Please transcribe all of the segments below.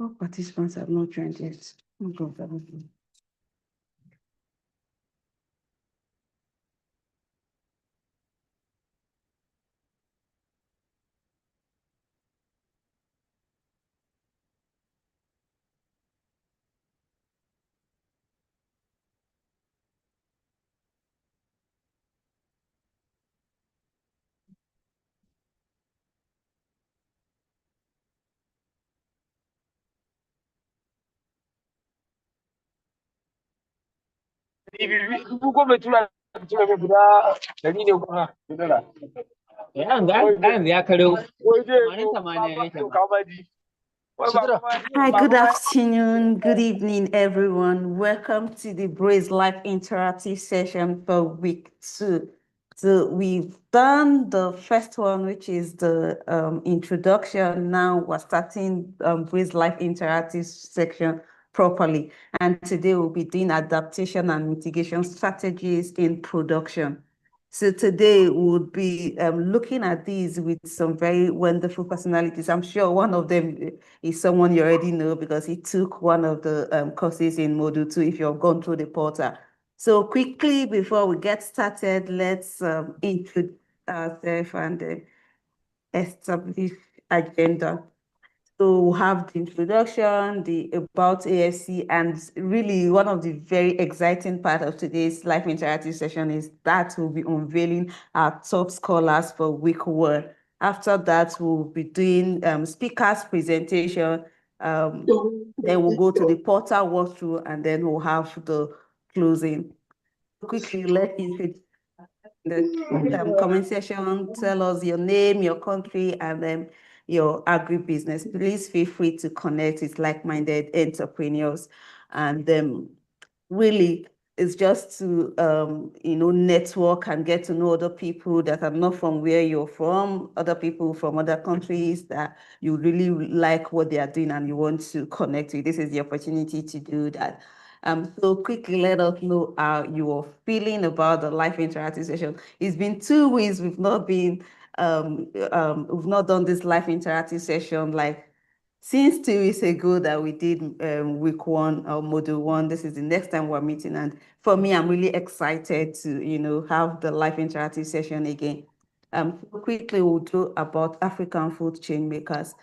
All participants have not joined yet. Oh God, Hi, good afternoon, good evening, everyone. Welcome to the Braze Live Interactive session for week 2. So we've done the first one, which is the introduction. Now we're starting Braze Live Interactive section properly. And today we'll be doing adaptation and mitigation strategies in production. So today we'll be looking at these with some very wonderful personalities. I'm sure one of them is someone you already know because he took one of the courses in Module 2 if you've gone through the portal. So quickly, before we get started, let's introduce ourselves and establish agenda. So we'll have the introduction, the about AFC, and really one of the very exciting part of today's live interactive session is that we'll be unveiling our top scholars for week 1. After that, we'll be doing speakers presentation. Then we'll go to the portal walkthrough, and then we'll have the closing. Quickly, let's introduce the comment section. Tell us your name, your country, and then your agribusiness. Please feel free to connect with like-minded entrepreneurs. And really, it's just to network and get to know other people that are not from where you're from, other people from other countries that you really like what they are doing and you want to connect with. This is the opportunity to do that. So quickly let us know how you are feeling about the live interactive session. It's been 2 weeks we've not done this live interactive session like since 2 weeks ago that we did week 1 or module 1. This is the next time we're meeting, and for me, I'm really excited to have the live interactive session again. Quickly we'll do about African food chain makers.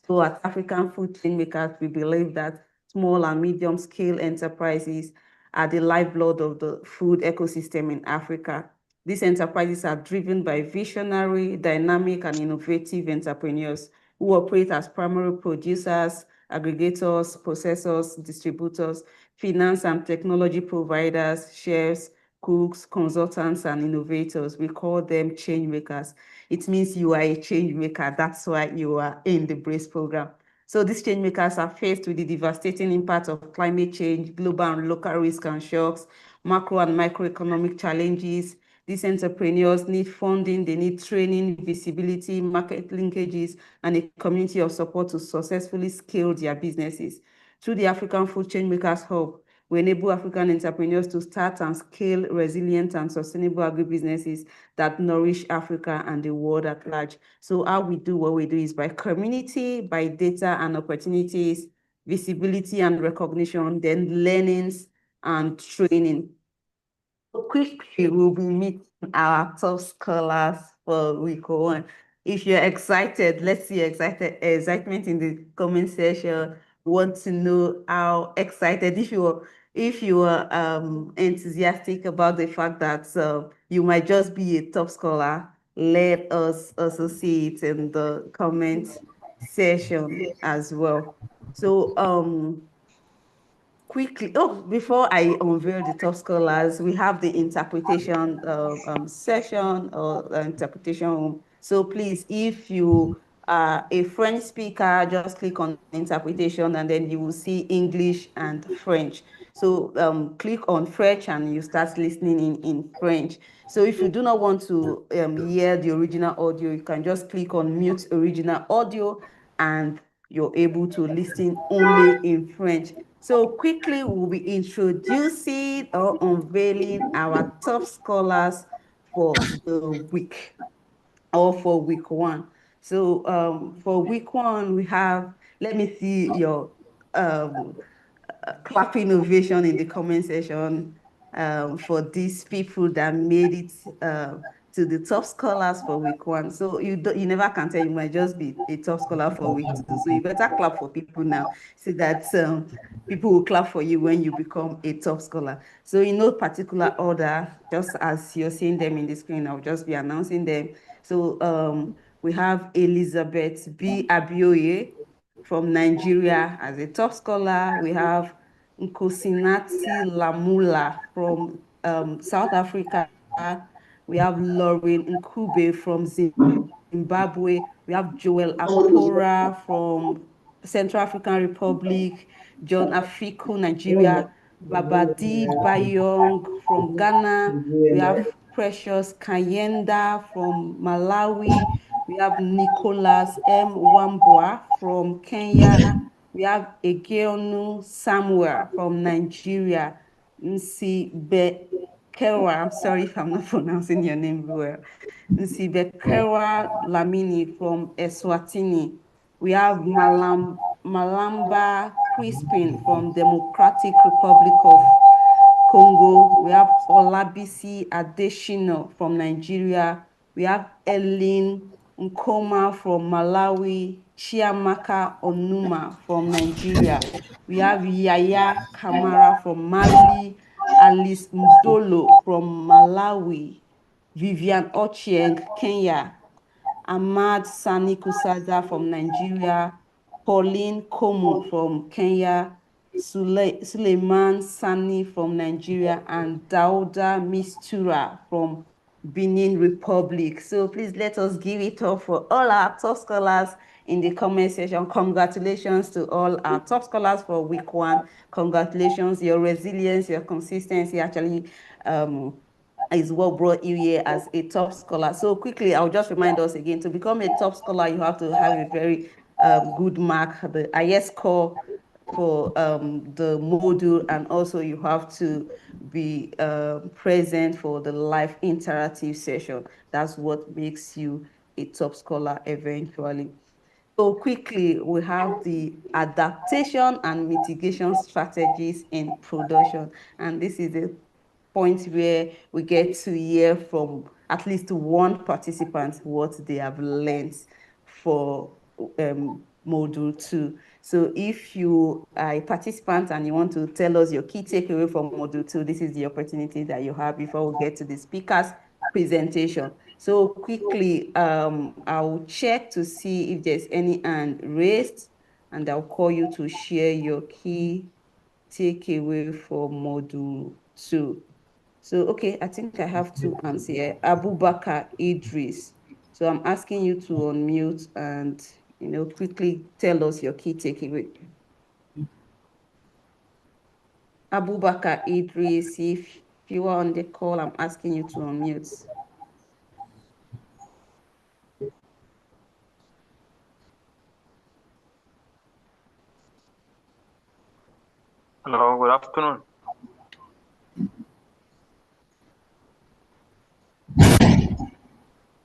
So at African food chain makers, we believe that small and medium scale enterprises are the lifeblood of the food ecosystem in Africa. These enterprises are driven by visionary, dynamic, and innovative entrepreneurs who operate as primary producers, aggregators, processors, distributors, finance and technology providers, chefs, cooks, consultants, and innovators. We call them change makers. It means you are a change maker. That's why you are in the BRACE program. So these change makers are faced with the devastating impact of climate change, global and local risks and shocks, macro and microeconomic challenges. These entrepreneurs need funding, they need training, visibility, market linkages, and a community of support to successfully scale their businesses. Through the African Food Chain Makers Hub, we enable African entrepreneurs to start and scale resilient and sustainable agribusinesses that nourish Africa and the world at large. So how we do what we do is by community, by data and opportunities, visibility and recognition, then learnings and training. Quickly, we'll be meeting our top scholars for week 1. If you're excited, let's see excitement in the comment section. We want to know how excited. If you are enthusiastic about the fact that you might just be a top scholar, let us also see it in the comment section as well. So quickly, before I unveil the top scholars, we have the interpretation session or interpretation room. So please, if you are a French speaker, just click on interpretation and then you will see English and French. So click on French and you start listening in French. So if you do not want to hear the original audio, you can just click on mute original audio and you're able to listen only in French. So quickly, we'll be introducing or unveiling our top scholars for the week or for week 1. So for week 1, we have, let me see your um, clapping ovation in the comment section for these people that made it to the top scholars for week one. So you never can tell, you might just be a top scholar for week two. So you better clap for people now, so that people will clap for you when you become a top scholar. So in no particular order, just as you're seeing them in the screen, I'll just be announcing them. So we have Elizabeth B. Abioye from Nigeria as a top scholar. We have Nkosinati Lamula from South Africa. We have Lauren Nkube from Zimbabwe. We have Joel Akpora from Central African Republic. John Afiku, Nigeria. Babadid Bayong from Ghana. We have Precious Kayenda from Malawi. We have Nicholas M. Wambua from Kenya. We have Egeonu Samuel from Nigeria. Nsi Bekewa, I'm sorry if I'm not pronouncing your name well. Nsi Bekewa Lamini from Eswatini. We have Malamba Crispin from Democratic Republic of Congo. We have Olabisi Adeshino from Nigeria. We have Ellen Nkoma from Malawi. Chiamaka Onuma from Nigeria. We have Yaya Kamara from Mali. Alice Mdolo from Malawi. Vivian Ochieng, Kenya. Ahmad Sani Kusaga from Nigeria, Pauline Komu from Kenya, Suleiman Sani from Nigeria, and Dauda Mistura from Benin Republic. So please let us give it up for all our top scholars in the comment section. Congratulations to all our top scholars for week one. Congratulations, your resilience, your consistency actually is what brought you here as a top scholar. So quickly, I'll just remind us again, to become a top scholar, you have to have a very good mark, the highest score for the module, and also you have to be present for the live interactive session. That's what makes you a top scholar eventually. So quickly, we have the adaptation and mitigation strategies in production. And this is a point where we get to hear from at least one participant what they have learned for module two. So if you are a participant and you want to tell us your key takeaway from module two, this is the opportunity that you have before we get to the speaker's presentation. So quickly, I'll check to see if there's any hand raised, and I'll call you to share your key takeaway for module two. So, okay, I think I have two hands here. Abubakar Idris. So I'm asking you to unmute and, quickly tell us your key takeaway. Abubakar Idris, if you are on the call, I'm asking you to unmute. Hello, good afternoon.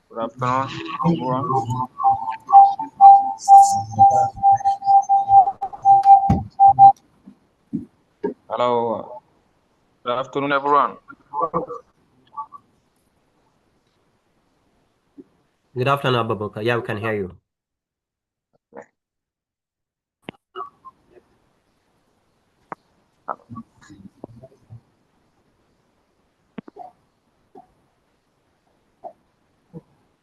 Good afternoon, everyone. Hello, good afternoon, everyone. Good afternoon, Abubakar. Yeah, we can hear you.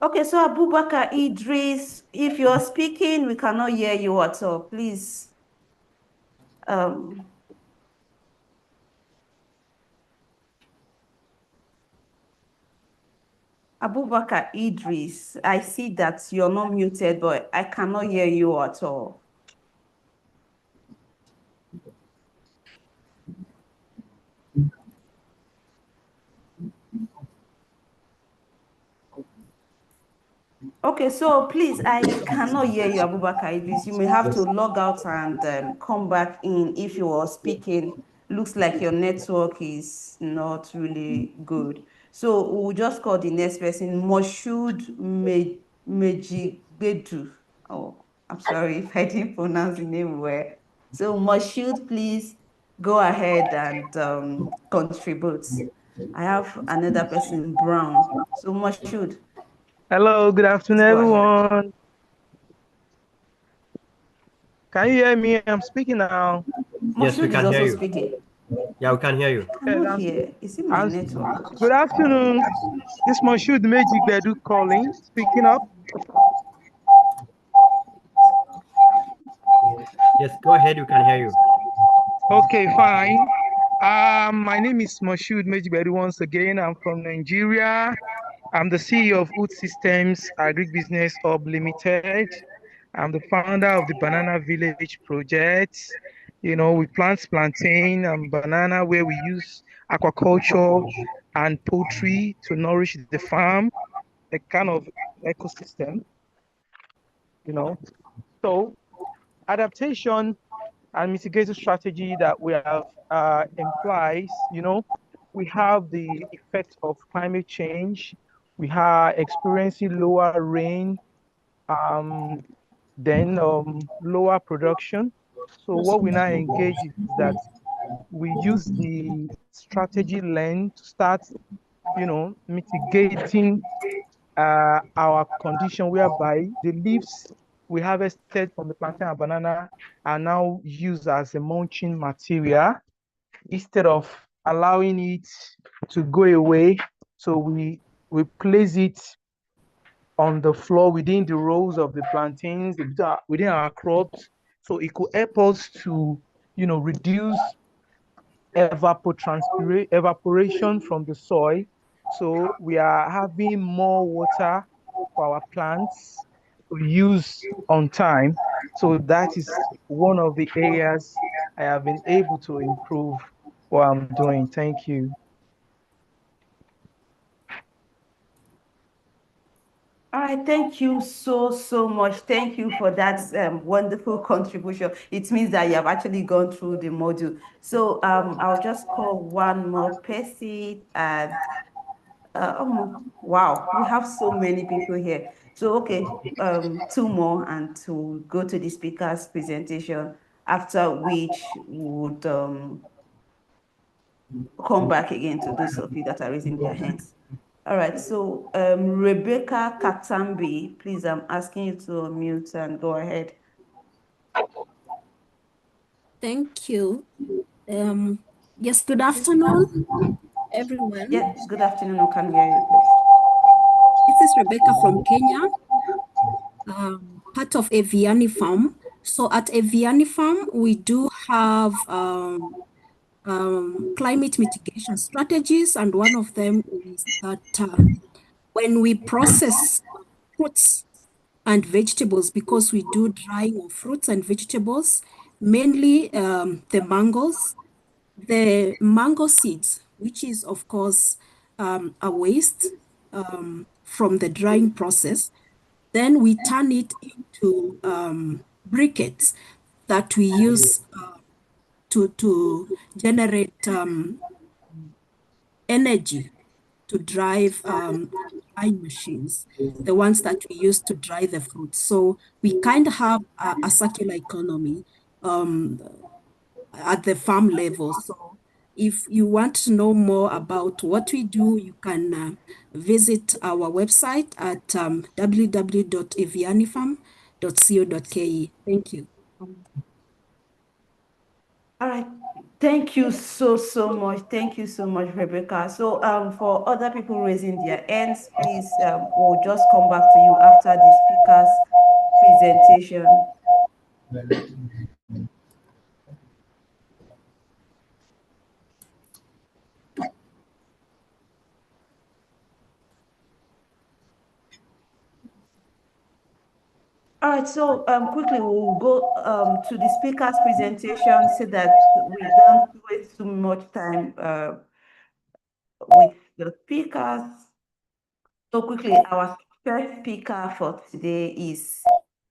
Okay, so Abubakar Idris, if you're speaking, we cannot hear you at all. Please. Abubakar Idris, I see that you're not muted, but I cannot hear you at all. Okay, so please, I cannot hear you, Abubakar Idris. You may have to log out and come back in if you are speaking. Looks like your network is not really good. So we'll just call the next person, Moshood Mejigbedu. Oh, I'm sorry if I didn't pronounce the name well. So Moshood, please go ahead and contribute. I have another person, Brown. So Moshood, Hello, good afternoon, please go ahead. everyone. Can you hear me? I'm speaking now. Yes, we Moshood is can hear also you. speaking. Yeah, we can hear I you. Yes, cannot hear. Is it my I'm- network? good afternoon. This Moshood Mejigbedu calling, speaking up. Yes, go ahead, we can hear you. Okay, fine. My name is Moshood Mejigbedu once again. I'm from Nigeria. I'm the CEO of Wood Systems Agribusiness Hub Limited. I'm the founder of the Banana Village project. You know, we plant plantain and banana where we use aquaculture and poultry to nourish the farm, a kind of ecosystem, you know. So adaptation and mitigation strategy that we have implies, we have the effect of climate change. We are experiencing lower rain, um, then lower production. So what we now engage is that we use the strategy lens to start, mitigating our condition whereby the leaves we harvested from the plantain and banana are now used as a mulching material instead of allowing it to go away. So we place it on the floor within the rows of the plantains within our crops. So it could help us to, reduce evaporation from the soil. So we are having more water for our plants to use on time. So that is one of the areas I have been able to improve what I'm doing. Thank you. All right, thank you so much. Thank you for that wonderful contribution. It means that you have actually gone through the module. So I'll just call one more person and wow, we have so many people here. So okay, two more and to go to the speaker's presentation, after which we would come back again to those of you that are raising their hands. All right, so Rebecca Katambi, please, I'm asking you to unmute and go ahead. Thank you. Yes, good afternoon, everyone. Yeah, good afternoon. I can hear you, please. This is Rebecca from Kenya, part of Aviani Farm. So at Aviani Farm, we do have climate mitigation strategies, and one of them is that when we process fruits and vegetables, because we do drying of fruits and vegetables, mainly the mangoes, the mango seeds, which is of course a waste from the drying process, then we turn it into briquettes that we use to generate energy to drive drying machines, the ones that we use to dry the fruits. So we kind of have a circular economy at the farm level. So if you want to know more about what we do, you can visit our website at www.avianifarm.co.ke. Thank you. All right. Thank you so much. Thank you so much, Rebecca. So for other people raising their hands, please, we'll just come back to you after the speaker's presentation. All right, so quickly we'll go to the speaker's presentation so that we don't waste too much time with the speakers. So quickly, our first speaker for today is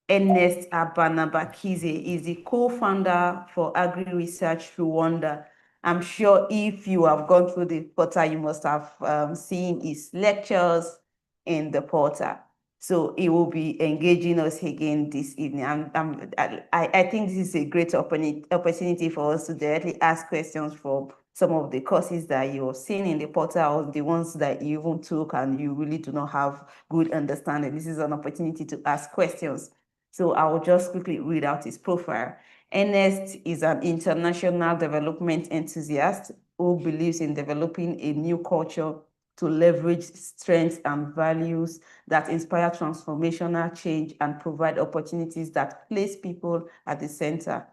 Ernest Abanabakize. He's the co-founder for Agri Research Rwanda. I'm sure if you have gone through the portal, you must have seen his lectures in the portal. So he will be engaging us again this evening. I think this is a great opportunity for us to directly ask questions from some of the courses that you're seeing in the portal, or the ones that you even took and you really do not have good understanding. This is an opportunity to ask questions. So I will just quickly read out his profile. Ernest is an international development enthusiast who believes in developing a new culture to leverage strengths and values that inspire transformational change and provide opportunities that place people at the center.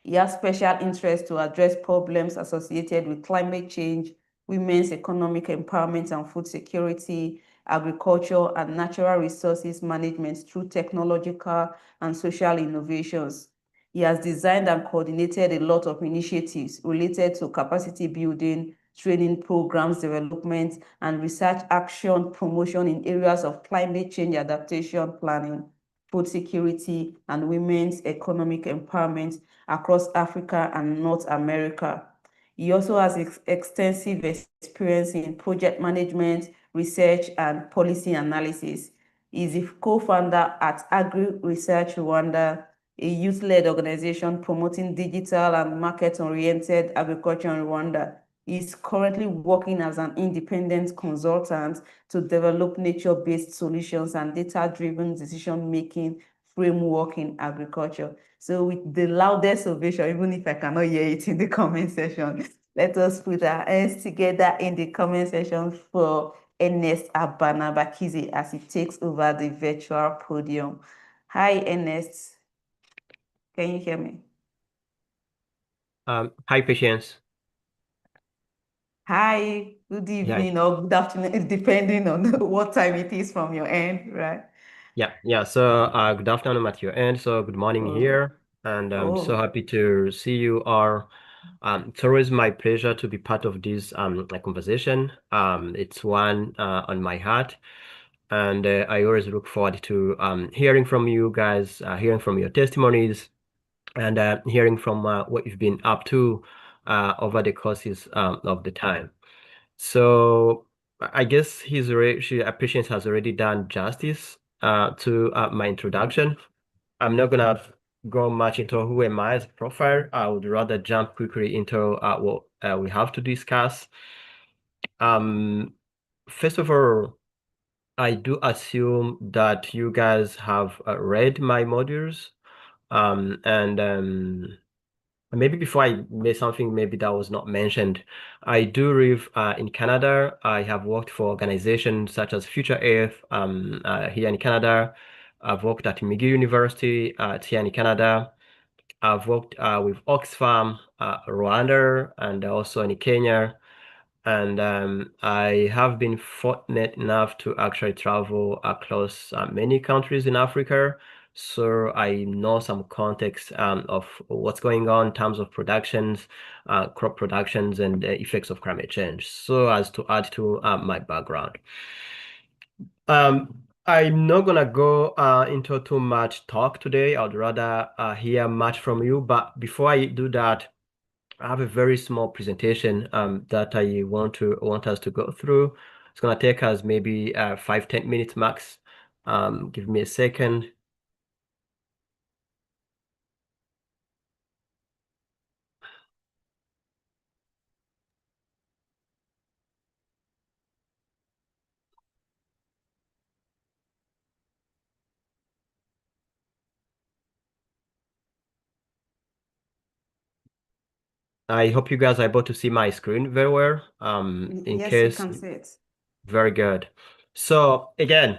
He has special interest to address problems associated with climate change, women's economic empowerment and food security, agriculture and natural resources management through technological and social innovations. He has designed and coordinated a lot of initiatives related to capacity building, training programs development, and research action promotion in areas of climate change adaptation planning, food security, and women's economic empowerment across Africa and North America. He also has extensive experience in project management, research, and policy analysis. He's a co-founder at Agri Research Rwanda, a youth-led organization promoting digital and market-oriented agriculture in Rwanda. He's currently working as an independent consultant to develop nature-based solutions and data-driven decision-making framework in agriculture. So with the loudest ovation, even if I cannot hear it in the comment section, let us put our hands together in the comment section for Ernest Abanabakize as he takes over the virtual podium. Hi, Ernest. Can you hear me? Hi, Patience. Hi, good evening or good afternoon, depending on what time it is from your end, right? Yeah. So, good afternoon at your end. So, good morning Oh, here, and I'm so oh, happy to see you all. It's always my pleasure to be part of this conversation. It's one on my heart, and I always look forward to hearing from you guys, hearing from your testimonies, and hearing from what you've been up to over the courses of the time. So I guess Patience has already done justice to my introduction. I'm not gonna go much into who am I as a profile. I would rather jump quickly into what we have to discuss. First of all, I do assume that you guys have read my modules, and maybe before I made something maybe that was not mentioned, I do live in Canada. I have worked for organizations such as Future Earth here in Canada. I've worked at McGill University here in Canada. I've worked with Oxfam, Rwanda, and also in Kenya. And I have been fortunate enough to actually travel across many countries in Africa. So I know some context of what's going on in terms of productions, crop productions, and the effects of climate change. So as to add to my background. I'm not gonna go into too much talk today. I'd rather hear much from you. But before I do that, I have a very small presentation that I want us to go through. It's gonna take us maybe 5-10 minutes max. Give me a second. I hope you guys are able to see my screen very well. In yes, you case, can see it. very good. So again,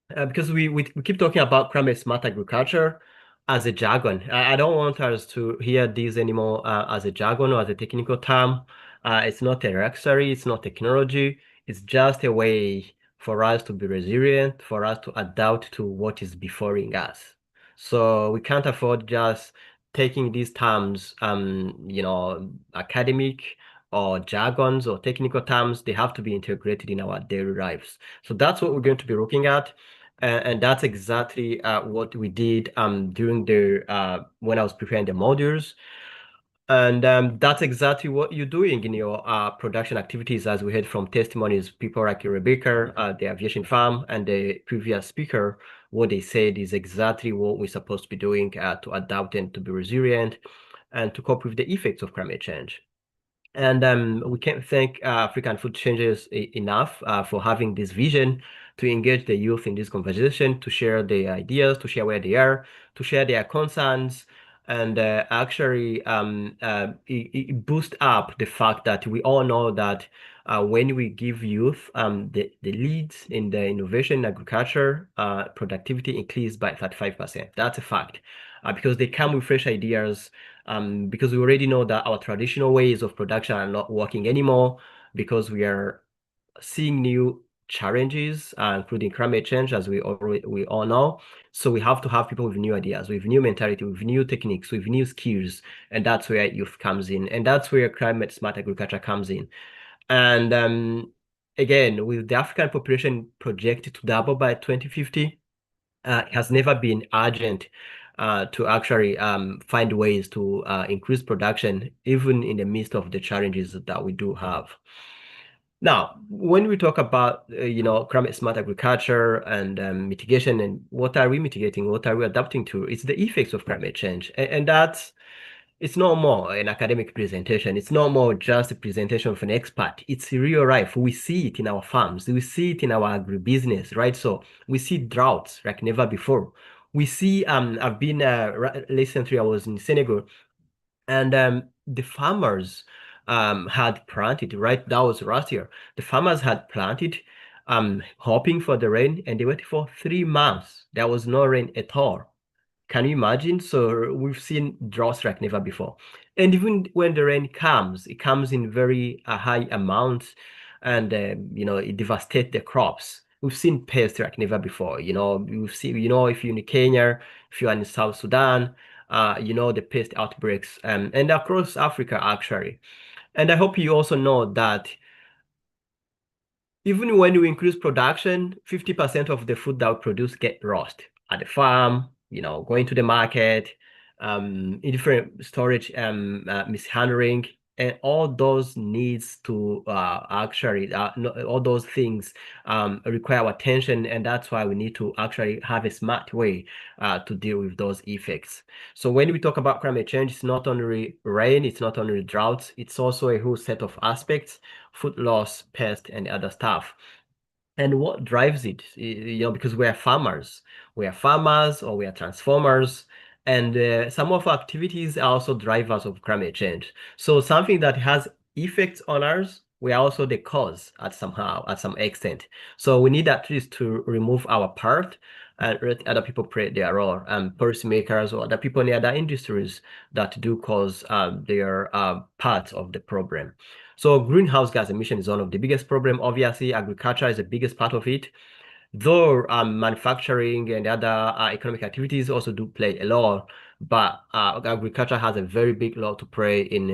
because we keep talking about climate smart agriculture as a jargon. I don't want us to hear this anymore as a jargon or as a technical term. It's not a luxury, it's not technology. It's just a way for us to be resilient, for us to adapt to what is befalling us. So we can't afford just taking these terms, academic or jargons or technical terms. They have to be integrated in our daily lives. So that's what we're going to be looking at. And that's exactly what we did during the when I was preparing the modules. And that's exactly what you're doing in your production activities, as we heard from testimonies, people like Rebecca, the aviation farm, and the previous speaker. What they said is exactly what we're supposed to be doing to adapt and to be resilient and to cope with the effects of climate change. And we can't thank African Food Changers enough for having this vision to engage the youth in this conversation, to share their ideas, to share where they are, to share their concerns, and actually it boosts up the fact that we all know that when we give youth the leads in the innovation in agriculture, productivity increased by 35%. That's a fact because they come with fresh ideas, because we already know that our traditional ways of production are not working anymore because we are seeing new challenges, including climate change, as we all know. So we have to have people with new ideas, with new mentality, with new techniques, with new skills, and that's where youth comes in, and that's where climate smart agriculture comes in. And again, with the African population projected to double by 2050, it has never been urgent to actually find ways to increase production, even in the midst of the challenges that we do have. Now, when we talk about climate smart agriculture and mitigation, and what are we mitigating, what are we adapting to, it's the effects of climate change, and that's it's no more an academic presentation. It's no more just a presentation of an expert. It's real life. We see it in our farms. We see it in our agribusiness, right? So we see droughts like never before. We see, I've been, recently I was in Senegal, and the farmers had planted, right? That was last year. The farmers had planted, hoping for the rain, and they waited for 3 months. There was no rain at all. Can you imagine? So we've seen droughts like never before. And even when the rain comes, it comes in very high amounts, and it devastates the crops. We've seen pests like never before. We've seen, if you're in Kenya, if you're in South Sudan, the pest outbreaks, and across Africa actually. And I hope you also know that even when we increase production, 50% of the food that we produce get lost at the farm, going to the market, in different storage, mishandling, and all those needs to actually, all those things require our attention, and that's why we need to actually have a smart way to deal with those effects. So when we talk about climate change, it's not only rain, it's not only droughts, it's also a whole set of aspects: food loss, pest, and other stuff. And what drives it? Because we are farmers. We are farmers or we are transformers. And some of our activities are also drivers of climate change. So something that has effects on us, we are also the cause at some extent. So we need at least to remove our part and let other people play their role, policymakers or other people in the other industries that do cause their part of the problem. So greenhouse gas emission is one of the biggest problem. Obviously, agriculture is the biggest part of it, though manufacturing and other economic activities also do play a role. But agriculture has a very big role to play in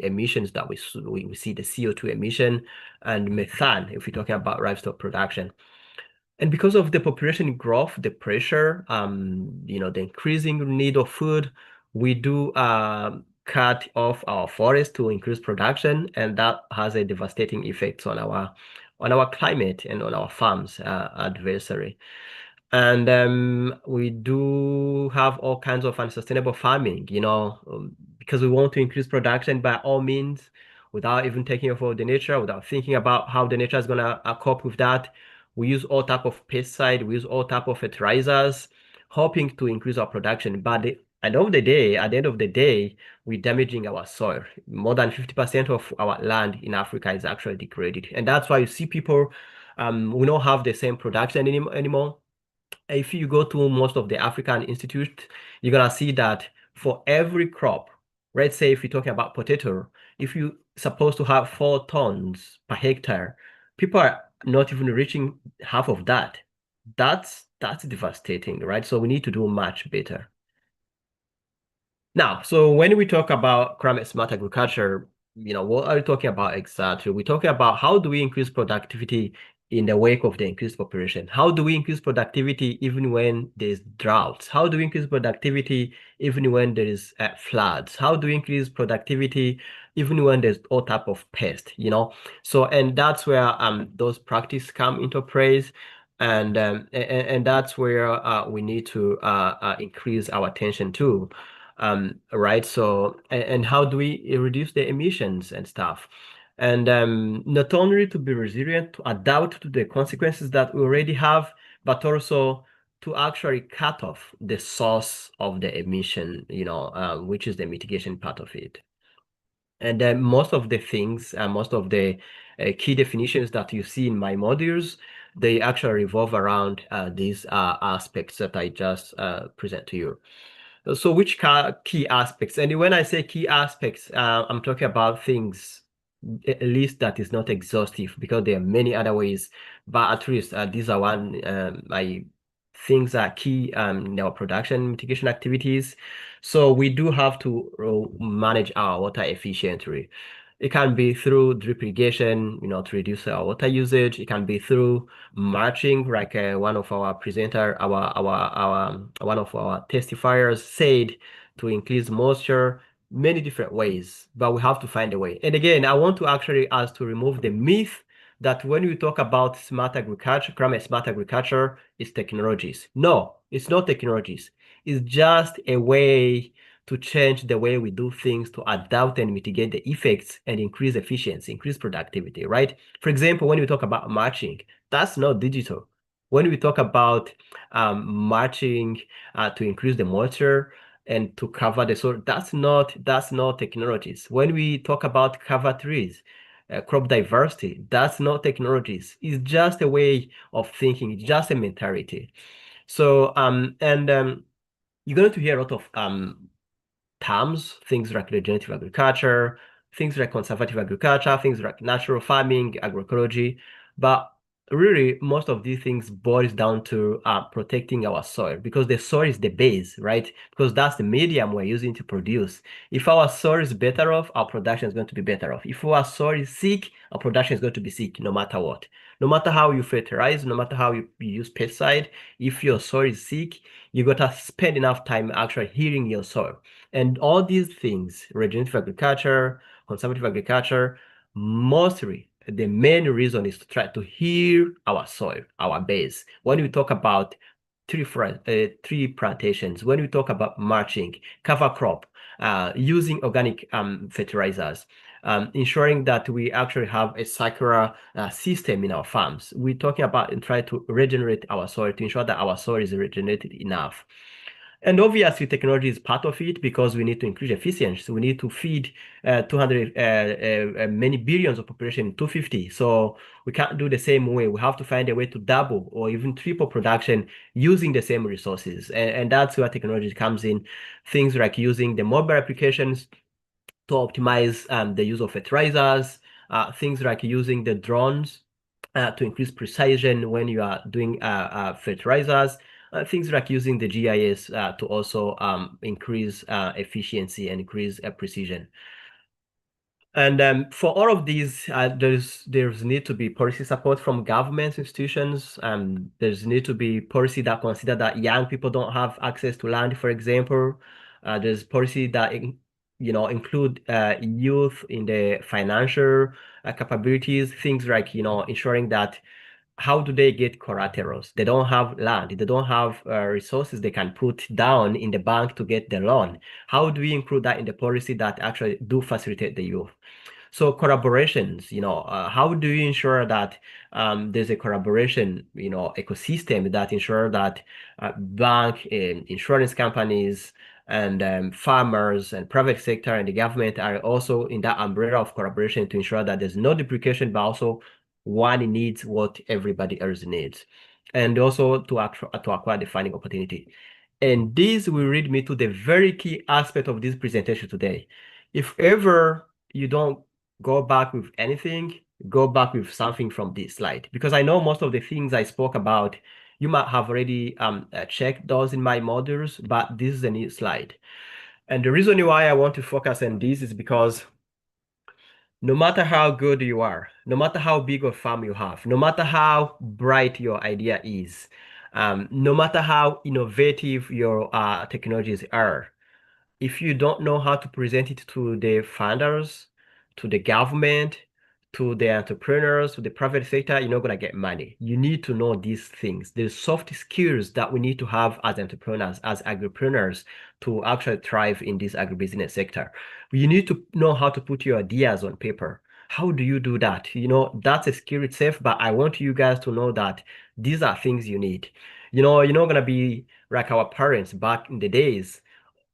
emissions that we see, the CO2 emission and methane, if we're talking about livestock production. And because of the population growth, the pressure, the increasing need of food, we do cut off our forests to increase production, and that has a devastating effect on our climate and on our farms adversary. And we do have all kinds of unsustainable farming, because we want to increase production by all means, without even taking care of the nature, without thinking about how the nature is gonna cope with that. We use all type of pesticide, we use all type of fertilizers, hoping to increase our production. But at the end of the day, we're damaging our soil. More than 50% of our land in Africa is actually degraded. And that's why you see people, we don't have the same production anymore. If you go to most of the African institutes, you're gonna see that for every crop, let's say if you're talking about potato, if you're supposed to have 4 tons per hectare, people are not even reaching half of that. That's devastating, right? So we need to do much better. Now, so when we talk about climate smart agriculture, what are we talking about exactly? We're talking about how do we increase productivity in the wake of the increased population? How do we increase productivity even when there's droughts? How do we increase productivity even when there is floods? How do we increase productivity even when there's all type of pest, you know? So, and that's where those practices come into praise. And that's where we need to increase our attention to, right? So, and how do we reduce the emissions and stuff? And not only to be resilient, to adapt to the consequences that we already have, but also to actually cut off the source of the emission, you know, which is the mitigation part of it. And then most of the things, most of the key definitions that you see in my modules, they actually revolve around these aspects that I just present to you. So which key aspects? And when I say key aspects, I'm talking about things, a list that is not exhaustive because there are many other ways, but at least these are one my things are key in our production mitigation activities. So we do have to manage our water efficiently. It can be through drip irrigation, you know, to reduce our water usage. It can be through mulching, like one of our presenter, our one of our testifiers said, to increase moisture, many different ways, but we have to find a way. And again, I want to actually ask to remove the myth that when we talk about smart agriculture, climate smart agriculture is technologies. No, it's not technologies. It's just a way to change the way we do things to adapt and mitigate the effects and increase efficiency, increase productivity, right? For example, when we talk about mulching, that's not digital. When we talk about mulching to increase the moisture and to cover the soil, that's not technologies. When we talk about cover trees, crop diversity, that's not technologies. It's just a way of thinking. It's just a mentality. So you're going to hear a lot of terms, things like regenerative agriculture, things like conservative agriculture, things like natural farming, agroecology. But really, most of these things boils down to protecting our soil, because the soil is the base, right? Because that's the medium we're using to produce. If our soil is better off, our production is going to be better off. If our soil is sick, our production is going to be sick, no matter what. No matter how you fertilize, no matter how you use pesticide, if your soil is sick, you gotta spend enough time actually healing your soil. And all these things, regenerative agriculture, conservative agriculture, mostly the main reason is to try to heal our soil, our base. When we talk about tree plantations, when we talk about mulching, cover crop, using organic fertilizers, ensuring that we actually have a circular system in our farms. We're talking about and try to regenerate our soil to ensure that our soil is regenerated enough. And obviously, technology is part of it because we need to increase efficiency. So we need to feed 200 many billions of population in 250. So we can't do the same way. We have to find a way to double or even triple production using the same resources. And that's where technology comes in. Things like using the mobile applications to optimize the use of fertilizers, things like using the drones to increase precision when you are doing fertilizers, things like using the GIS to also increase efficiency and increase precision. And for all of these, there's need to be policy support from government institutions. There's need to be policy that consider that young people don't have access to land, for example. There's policy that include youth in the financial capabilities, things like ensuring that how do they get collaterals? They don't have land. They don't have resources they can put down in the bank to get the loan. How do we include that in the policy that actually do facilitate the youth? So collaborations, how do you ensure that there's a collaboration, ecosystem that ensure that bank and insurance companies and farmers and private sector and the government are also in that umbrella of collaboration to ensure that there's no duplication, but also one needs what everybody else needs, and also to acquire the funding opportunity. And this will lead me to the very key aspect of this presentation today. If ever you don't go back with anything, go back with something from this slide, because I know most of the things I spoke about, you might have already checked those in my modules, but this is a new slide. And the reason why I want to focus on this is because No matter how good you are, no matter how big a farm you have, no matter how bright your idea is, no matter how innovative your technologies are, if you don't know how to present it to the founders, to the government, to the entrepreneurs, to the private sector, you're not going to get money. You need to know these things. The soft skills that we need to have as entrepreneurs, as agripreneurs, to actually thrive in this agribusiness sector. You need to know how to put your ideas on paper. How do you do that? That's a skill itself, but I want you guys to know that these are things you need. You're not going to be like our parents back in the days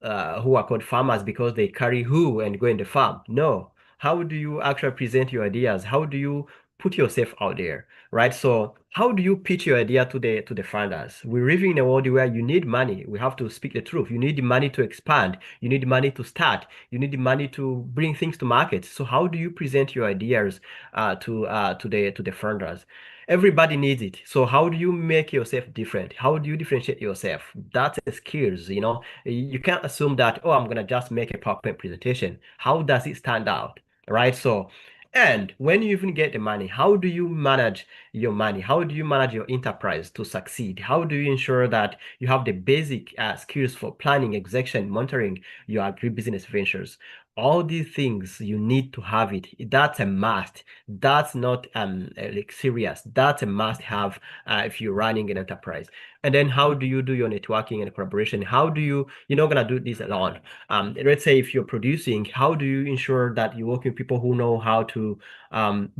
who are called farmers because they carry hoe and go in the farm. No. How do you actually present your ideas? How do you put yourself out there, right? So how do you pitch your idea to the funders? We're living in a world where you need money. We have to speak the truth. You need the money to expand. You need the money to start. You need the money to bring things to market. So how do you present your ideas to the funders? Everybody needs it. So how do you make yourself different? How do you differentiate yourself? That's a skills, You can't assume that, oh, I'm gonna just make a PowerPoint presentation. How does it stand out? Right? So, and when you even get the money, how do you manage your money? How do you manage your enterprise to succeed? How do you ensure that you have the basic skills for planning, execution, monitoring your agribusiness ventures? All these things you need to have it. That's a must. That's not like serious. That's a must have if you're running an enterprise. And then how do you do your networking and collaboration? You're not gonna do this alone. Let's say if you're producing, how do you ensure that you work with people who know how to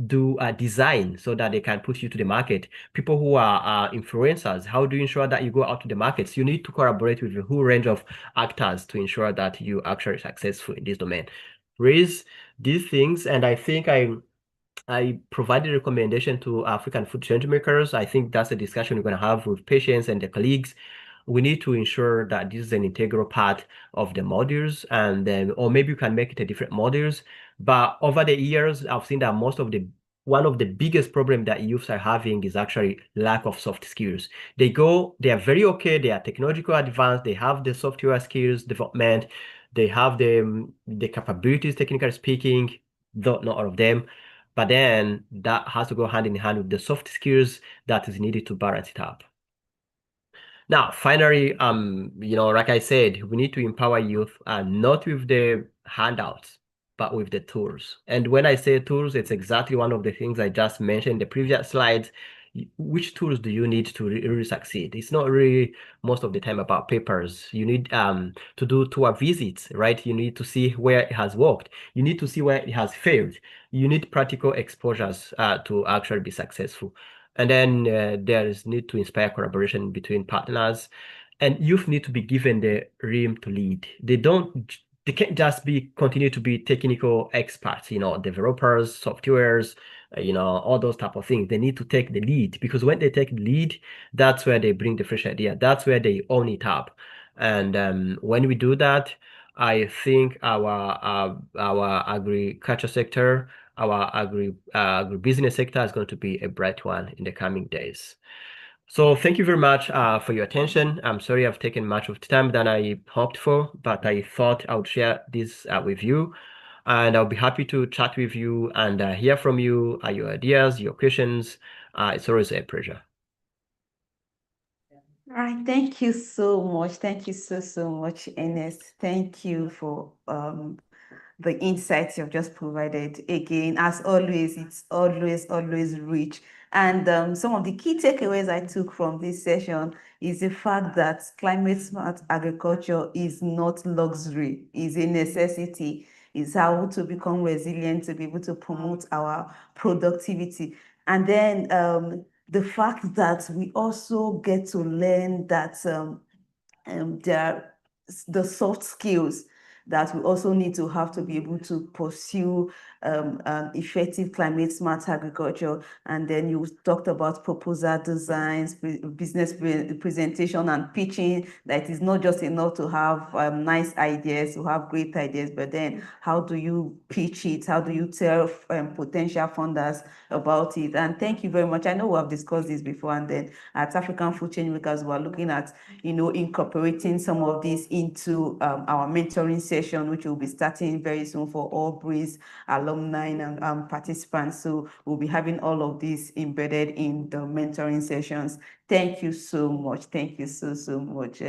do a design so that they can put you to the market? People who are influencers, how do you ensure that you go out to the markets? You need to collaborate with a whole range of actors to ensure that you actually successful in this domain. Raise these things, and I think I provided a recommendation to African food change makers. I think that's a discussion we're going to have with patients and the colleagues. We need to ensure that this is an integral part of the modules, and then, or maybe you can make it a different modules. But over the years, I've seen that one of the biggest problems that youths are having is actually lack of soft skills. They are very okay, they are technological advanced, they have the software skills development, they have the capabilities, technically speaking, though not all of them. But then that has to go hand in hand with the soft skills that is needed to balance it up. Now, finally, like I said, we need to empower youth, not with the handouts, but with the tools. And when I say tools, it's exactly one of the things I just mentioned in the previous slides. Which tools do you need to really succeed? It's not really most of the time about papers. You need to do tour visits, right? You need to see where it has worked. You need to see where it has failed. You need practical exposures to actually be successful. And then there is need to inspire collaboration between partners, and youth need to be given the room to lead. They can't just continue to be technical experts, developers, softwares, all those type of things. They need to take the lead, because when they take the lead, that's where they bring the fresh idea. That's where they own it up. And when we do that, I think our agriculture sector, our agribusiness sector is going to be a bright one in the coming days. So thank you very much for your attention. I'm sorry I've taken much of the time than I hoped for, but I thought I would share this with you. And I'll be happy to chat with you and hear from you, your ideas, your questions. It's always a pleasure. All right, thank you so much. Thank you so much, Ernest. Thank you for the insights you've just provided. Again, as always, it's always rich. And some of the key takeaways I took from this session is the fact that climate smart agriculture is not luxury, is a necessity. Is how to become resilient, to be able to promote our productivity. And then the fact that we also get to learn that there are the soft skills that we also need to have to be able to pursue effective climate smart agriculture. And then you talked about proposal designs, business presentation and pitching, that it is not just enough to have nice ideas, to have great ideas, but then how do you pitch it? How do you tell potential funders about it? And thank you very much. I know we have discussed this before, and then at African Food Change Makers, we're looking at, incorporating some of this into our mentoring session, which will be starting very soon for all breeds along alumni and participants. So we'll be having all of this embedded in the mentoring sessions. Thank you so much. Thank you so much,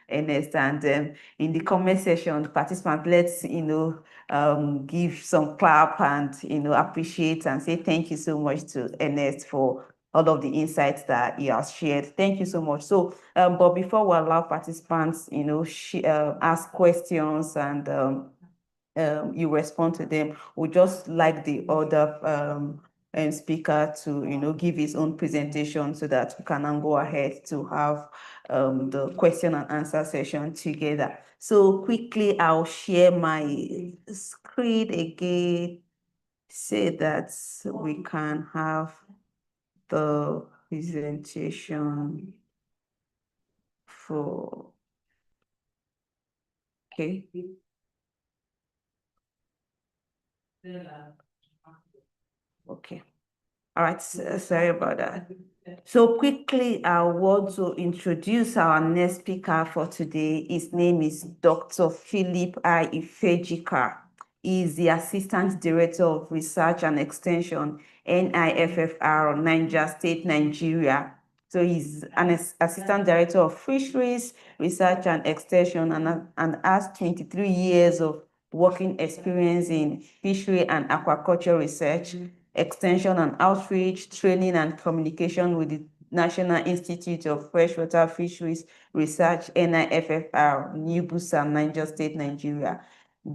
Ernest. And in the comment section, participants, let's give some clap and appreciate and say thank you so much to Ernest for all of the insights that he has shared. Thank you so much. So, but before we allow participants, ask questions and you respond to them, we just like the other speaker to give his own presentation so that we can now go ahead to have the question and answer session together. So quickly, I'll share my screen again, say that we can have the presentation for, okay. Okay. All right, sorry about that. So quickly, I want to introduce our next speaker for today. His name is Dr. Philip I. Ifejika. He is the Assistant Director of Research and Extension, NIFFR, Niger State, Nigeria. So he's an Assistant Director of Fisheries, Research and Extension and has 23 years of working experience in fishery and aquaculture research, extension and outreach, training and communication with the National Institute of Freshwater Fisheries Research, NIFFR, New Busa, Niger State, Nigeria.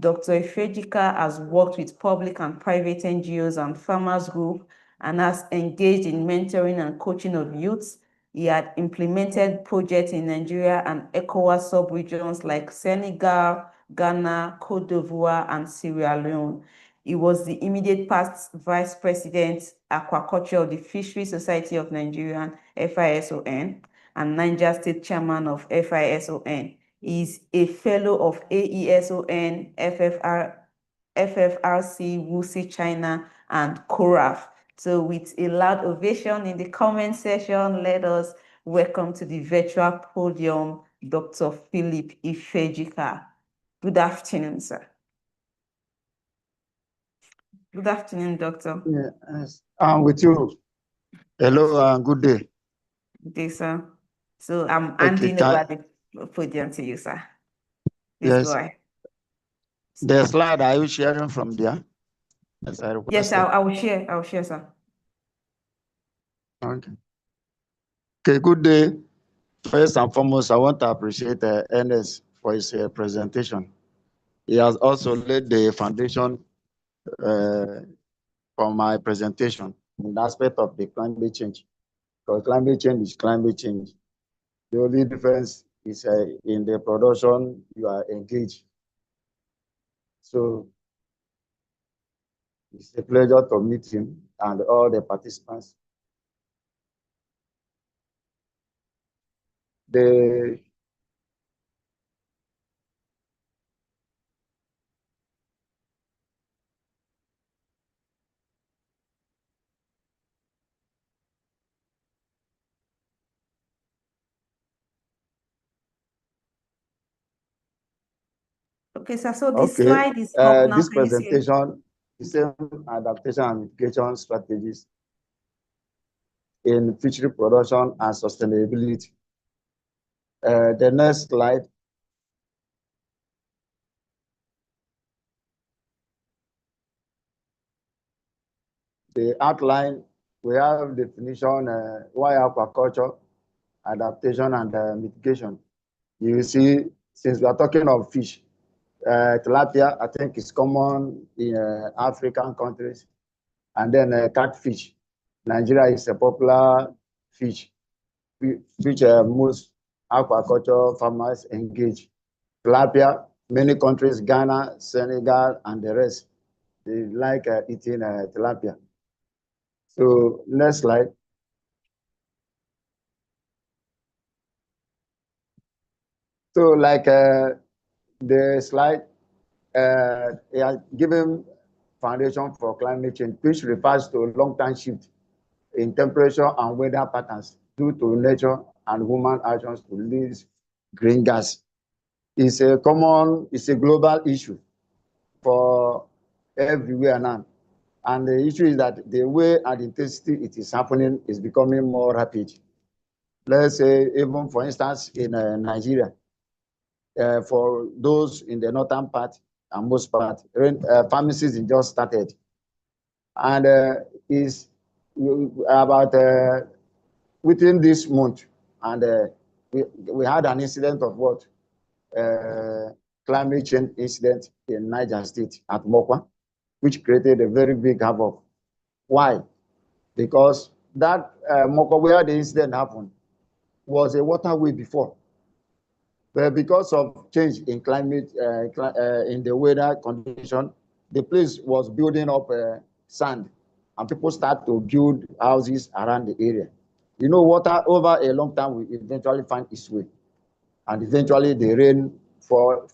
Dr. Ifejika has worked with public and private NGOs and farmers group and has engaged in mentoring and coaching of youths. He had implemented projects in Nigeria and ECOWAS sub-regions like Senegal, Ghana, Cote d'Ivoire, and Sierra Leone. He was the immediate past Vice President, Aquaculture of the Fisheries Society of Nigeria, FISON, and Niger State Chairman of FISON. He is a fellow of AESON, FFRC, WUSI China, and CORAF. So with a loud ovation in the comment section, let us welcome to the virtual podium, Dr. Philip Ifejika. Good afternoon, sir. Good afternoon, doctor. Yes, I'm with you. Hello and good day. Good day, sir. So I'm handing over the podium to you, sir. Please go ahead. The slide, are you sharing from there? Yes, I will share. I will share, sir. Okay. Okay, good day. First and foremost, I want to appreciate Ernest for his presentation. He has also laid the foundation for my presentation in the aspect of the climate change. Because climate change is climate change. The only difference is in the production you are engaged. So it's a pleasure to meet him and all the participants. Okay, sir. So the slide is up now. This presentation is same adaptation and mitigation strategies in fishery production and sustainability. The next slide. The outline, we have definition, why aquaculture, adaptation, and mitigation. You see, since we are talking of fish, tilapia, I think is common in African countries. And then catfish. Nigeria is a popular fish, which most aquaculture farmers engage. Tilapia, many countries, Ghana, Senegal, and the rest, they like eating tilapia. So next slide. So like the slide, given foundation for climate change, which refers to long-term shift in temperature and weather patterns due to nature and human actions to release green gas. It's a global issue for everywhere now. And the issue is that the way and intensity it is happening is becoming more rapid. Let's say, even for instance, in Nigeria, for those in the northern part and most part, farming season just started. And is about within this month, and we had an incident of what? Climate change incident in Niger State at Mokwa, which created a very big havoc. Why? Because that Mokwa, where the incident happened, was a waterway before. But because of change in climate, in the weather condition, the place was building up sand, and people start to build houses around the area. You know, water over a long time will eventually find its way, and eventually the rain fell,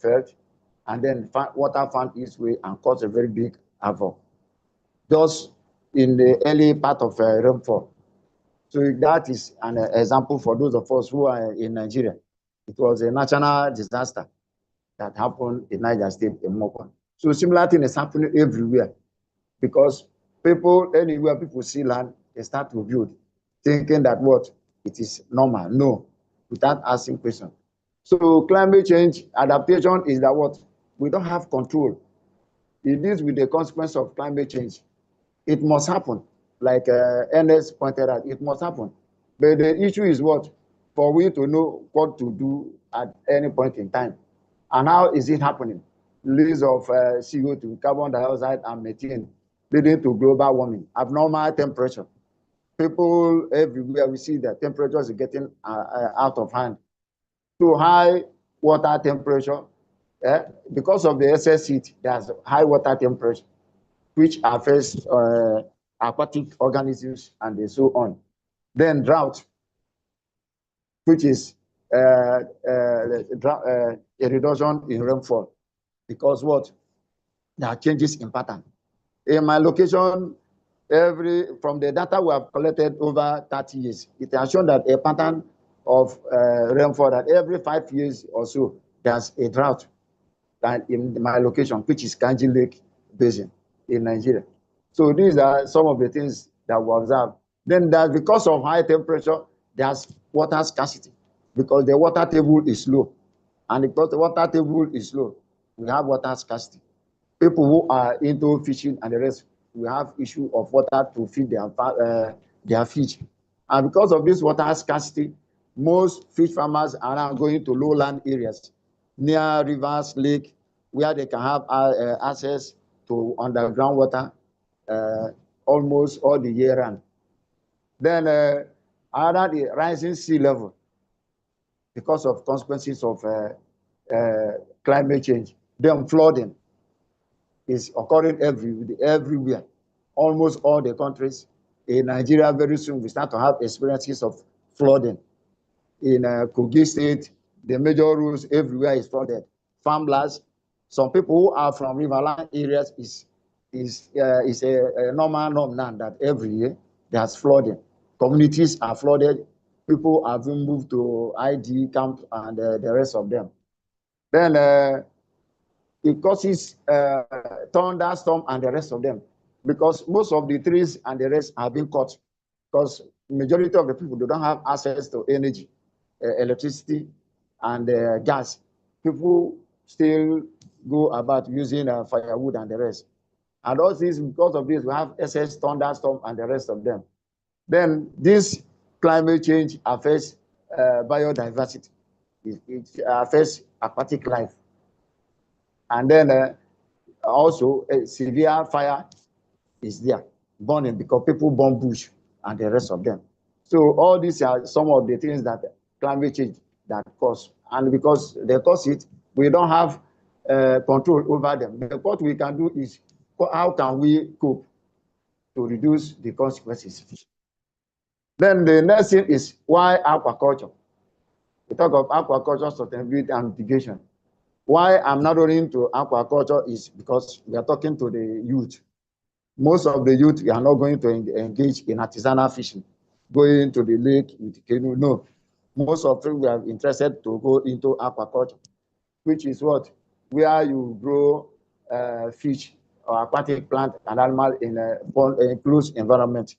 and then water found its way and caused a very big havoc, just in the early part of rainfall. So that is an example for those of us who are in Nigeria. It was a national disaster that happened in Niger State in Mokwa. So similar thing is happening everywhere, because people, anywhere people see land, they start to build, thinking that what? It is normal. No, without asking questions. So climate change adaptation is that what? We don't have control. It is with the consequence of climate change. It must happen. Like Ernest pointed out, it must happen. But the issue is what? For we to know what to do at any point in time. And how is it happening? Release of CO2, carbon dioxide, and methane, leading to global warming, abnormal temperature. People everywhere, we see that temperatures are getting out of hand. So high water temperature, because of the excess heat, there's high water temperature, which affects aquatic organisms and so on. Then drought, which is a reduction in rainfall, because what? There are changes in pattern. In my location, from the data we have collected over 30 years, it has shown that a pattern of rainfall that every 5 years or so, there's a drought. And in my location, which is Kanji Lake Basin in Nigeria. So these are some of the things that we observe. Then that because of high temperature, there's water scarcity, because the water table is low. And because the water table is low, we have water scarcity. People who are into fishing and the rest, we have issue of water to feed their fish. And because of this water scarcity, most fish farmers are now going to lowland areas near rivers, lake, where they can have access to underground water almost all the year round. Then another, the rising sea level, because of consequences of climate change. Then flooding is occurring everywhere, almost all the countries. In Nigeria, very soon we start to have experiences of flooding. In Kogi State, the major roads everywhere is flooded. Farmlands, some people who are from riverland areas is a normal norm now that every year there's flooding. Communities are flooded. People have been moved to ID camp and the rest of them. Then it causes thunderstorm and the rest of them, because most of the trees and the rest have been cut, because majority of the people, they don't have access to energy, electricity, and gas. People still go about using firewood and the rest. And all this, because of this, we have excess thunderstorm and the rest of them. Then this climate change affects biodiversity. It affects aquatic life. And then also a severe fire is there, burning, because people burn bush and the rest of them. So all these are some of the things that climate change that cause. And because they cause it, we don't have control over them. But what we can do is, how can we cope to reduce the consequences? Then the next thing is, why aquaculture? We talk of aquaculture, sustainability, and mitigation. Why I'm not only into aquaculture is because we are talking to the youth. Most of the youth are not going to engage in artisanal fishing, going to the lake with canoe. No, most of them we are interested to go into aquaculture, which is what? Where you grow fish or aquatic plant and animal in a pond, closed environment.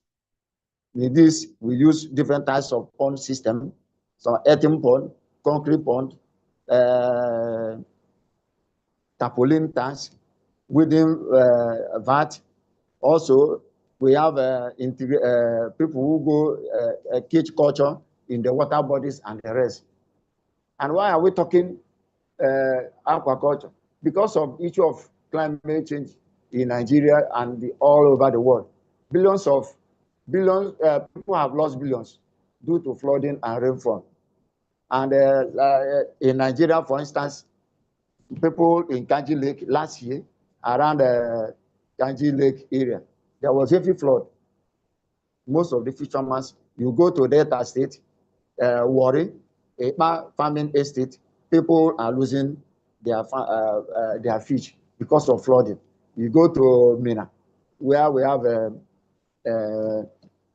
In this, we use different types of pond system, some earthen pond, concrete pond, tarpaulin tanks, within that. Also, we have people who go cage culture in the water bodies and the rest. And why are we talking aquaculture? Because of the issue of climate change in Nigeria and all over the world. Billions, people have lost billions due to flooding and rainfall. And in Nigeria, for instance, people in Kanji Lake last year, around the Kanji Lake area, there was heavy flood. Most of the fishermen, you go to Delta State, Warri, farming estate, people are losing their fish because of flooding. You go to Mina, where we have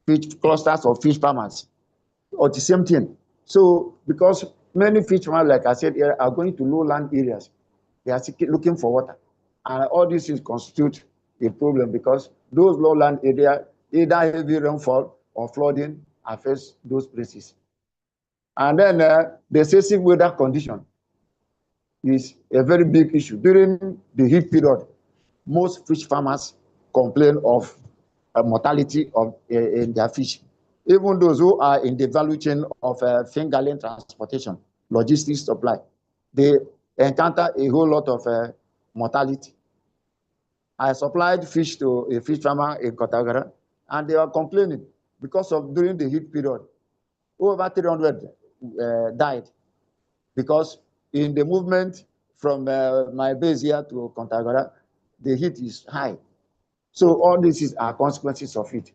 fish clusters of fish farmers, or the same thing. So because many fishermen, like I said, are going to lowland areas, they are looking for water, and all this is constitute a problem because those lowland areas, either heavy rainfall or flooding affects those places. And then the excessive weather condition is a very big issue. During the heat period, most fish farmers complain of mortality in their fish. Even those who are in the value chain of fingerling transportation, logistics supply, they encounter a whole lot of mortality. I supplied fish to a fish farmer in Kotagara, and they are complaining because of during the heat period, over 300 died because in the movement from my base here to Kontagora, the heat is high. So all these are consequences of it.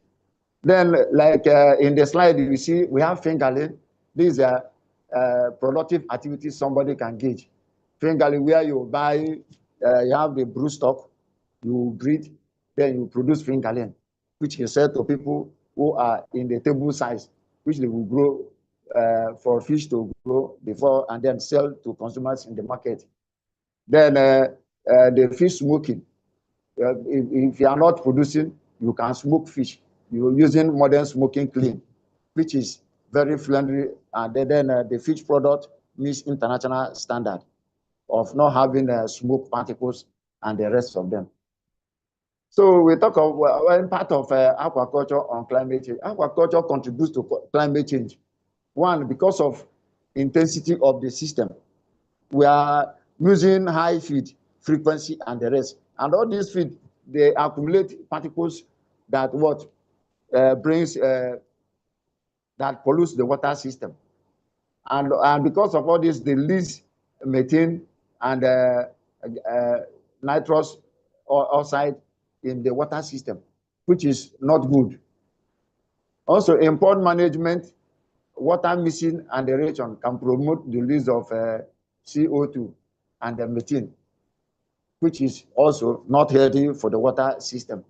Then, like in the slide, you see, we have fingerling. These are productive activities somebody can gauge. Fingerling, where you buy, you have the broodstock, you breed, then you produce fingerling, which is sell to people who are in the table size, which they will grow for fish to grow before and then sell to consumers in the market. Then the fish smoking. If you are not producing, you can smoke fish. You're using modern smoking clean, which is very friendly. And then the fish product meets international standard of not having smoke particles and the rest of them. So we talk of one part of aquaculture on climate change. Aquaculture contributes to climate change. One, because of intensity of the system. We are using high feed frequency and the rest. And all these feed, they accumulate particles that brings, that pollutes the water system. And because of all this, they release methane and nitrous oxide in the water system, which is not good. Also, in pond management, water mixing and aeration can promote the release of CO2 and the methane, which is also not healthy for the water system.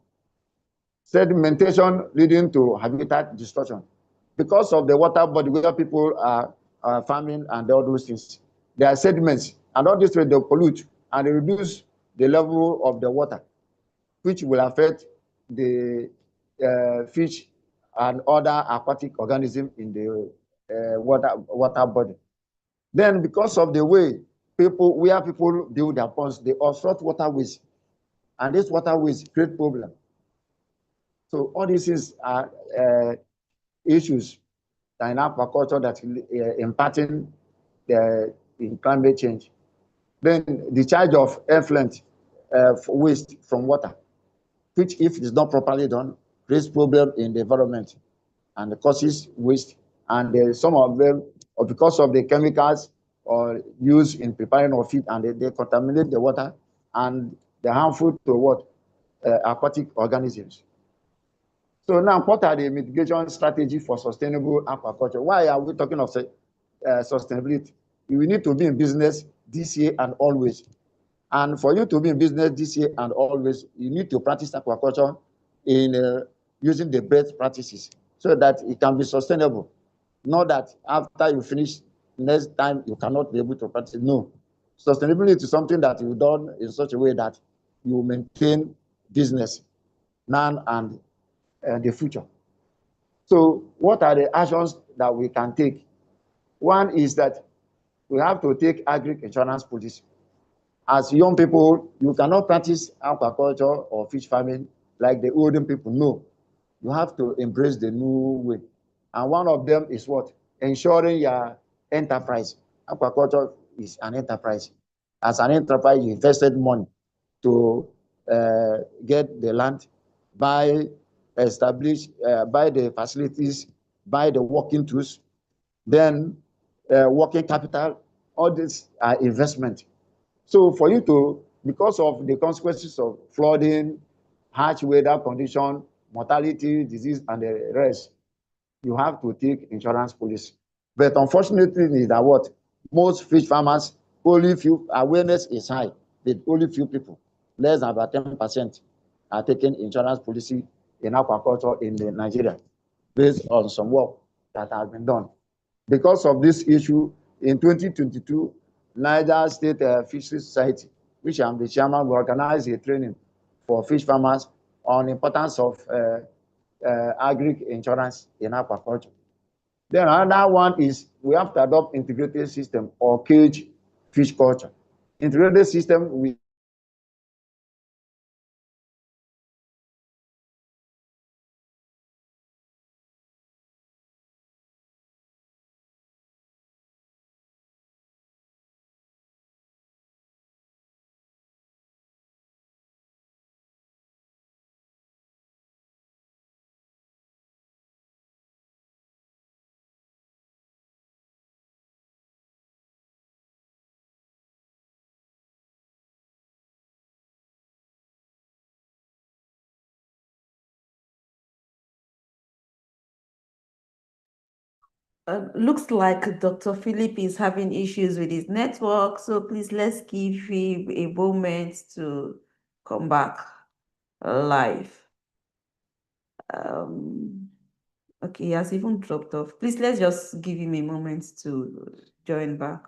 Sedimentation leading to habitat destruction. Because of the water body where people are farming and all those things, there are sediments, and all this way they pollute and they reduce the level of the water, which will affect the fish and other aquatic organisms in the water body. Then, because of the way where people build their ponds, they obstruct waterways, and this waterways create problem. So all these are issues in aquaculture that impacting in climate change. Then the charge of effluent waste from water, which if it is not properly done, creates problem in the environment and causes waste. And some of them, or because of the chemicals or used in preparing of feed, and they contaminate the water and they're harmful to aquatic organisms. So now, what are the mitigation strategies for sustainable aquaculture? Why are we talking of sustainability? We need to be in business this year and always. And for you to be in business this year and always, you need to practice aquaculture in using the best practices so that it can be sustainable. Not that after you finish, next time you cannot be able to practice. No. Sustainability is something that you've done in such a way that you maintain business now and the future. So what are the actions that we can take? One is that we have to take agri-insurance policy. As young people, you cannot practice aquaculture or fish farming like the older people. No, you have to embrace the new way. And one of them is what? Ensuring your enterprise. Aquaculture is an enterprise. As an enterprise, you invested money to get the land, buy the facilities, buy the working tools, then working capital. All these are investment. So for you to, because of the consequences of flooding, harsh weather condition, mortality, disease, and the rest, you have to take insurance policy. But unfortunately, is that what most fish farmers, only few awareness is high, but only few people, less than about 10%, are taking insurance policy in aquaculture in Nigeria, based on some work that has been done. Because of this issue, in 2022, Niger State Fisheries Society, which I'm the chairman, will organize a training for fish farmers on the importance of agri-insurance in aquaculture. Then another one is we have to adopt integrated system or cage fish culture. Integrated system, we Looks like Dr. Philip is having issues with his network, so please let's give him a moment to come back live. Okay, he has even dropped off. Please let's just give him a moment to join back.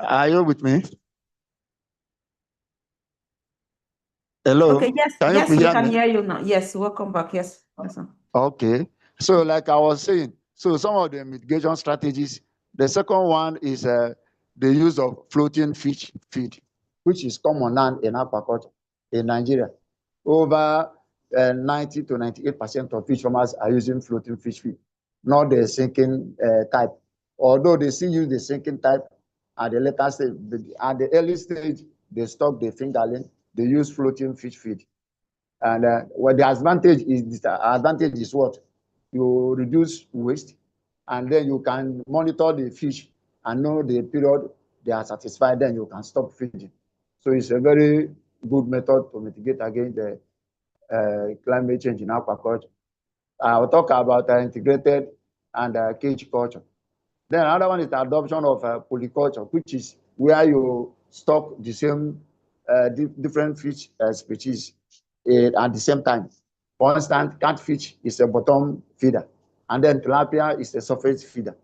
are you with me? Hello. Okay, yes, Can you yes, please we hear can me? hear you now. Yes, welcome back. Yes, yes, sir. Okay. So like I was saying, so some of the mitigation strategies, the second one is the use of floating fish feed, which is common now in aquaculture in Nigeria. Over 90 to 98% of fish farmers are using floating fish feed, not the sinking type. Although they still use the sinking type at the later stage, at the early stage, they stop the fingerling, they use floating fish feed. And what the advantage is what? You reduce waste, and then you can monitor the fish and know the period they are satisfied, then you can stop feeding. So it's a very good method to mitigate against the climate change in aquaculture. I'll talk about integrated and cage culture. Then another one is the adoption of polyculture, which is where you stock the same different fish species at the same time. For instance, catfish is a bottom feeder, and then tilapia is a surface feeder.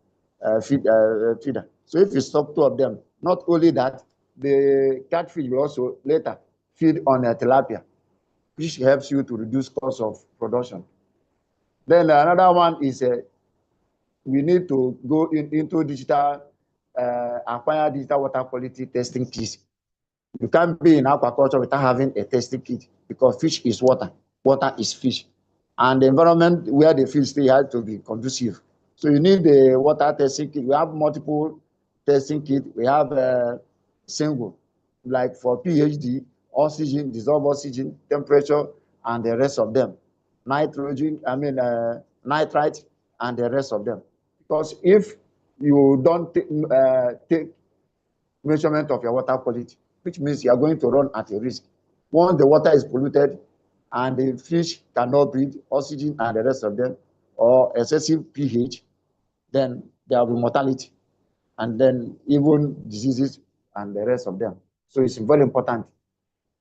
So if you stock two of them, not only that, the catfish will also later feed on a tilapia, which helps you to reduce cost of production. Then another one is we need to go into digital, acquire digital water quality testing kits. You can't be in aquaculture without having a testing kit because fish is water, water is fish. And the environment where the fish stay has to be conducive. So you need the water testing kit. We have multiple testing kits. We have single. like for PhD, oxygen, dissolved oxygen, temperature, and the rest of them. Nitrogen, nitrite, and the rest of them. Because if you don't take measurement of your water quality, which means you are going to run at a risk. Once the water is polluted and the fish cannot breathe, oxygen and the rest of them, or excessive pH, then there will be mortality, and then even diseases and the rest of them. So it's very important.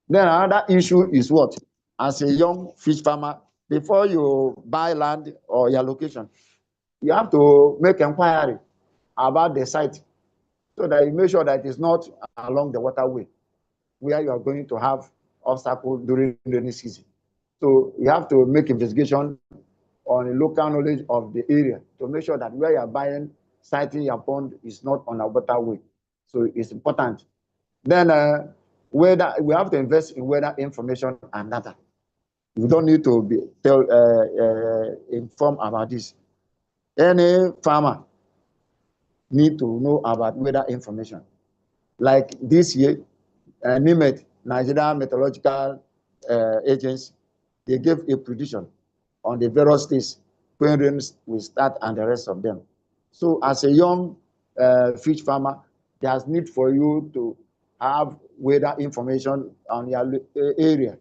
Then another issue is what? As a young fish farmer, before you buy land or your location, you have to make inquiry about the site so that you make sure that it's not along the waterway where you are going to have obstacles during rainy season. So you have to make investigation on the local knowledge of the area to make sure that where you are buying, siting your pond is not on a waterway. So it's important. Then weather, we have to invest in weather information and data. You don't need to be informed about this. Any farmer need to know about weather information. Like this year, NIMET, Nigeria Meteorological Agency, they gave a prediction on the various states when rains will start and the rest of them. So as a young fish farmer, there's need for you to have weather information on your area.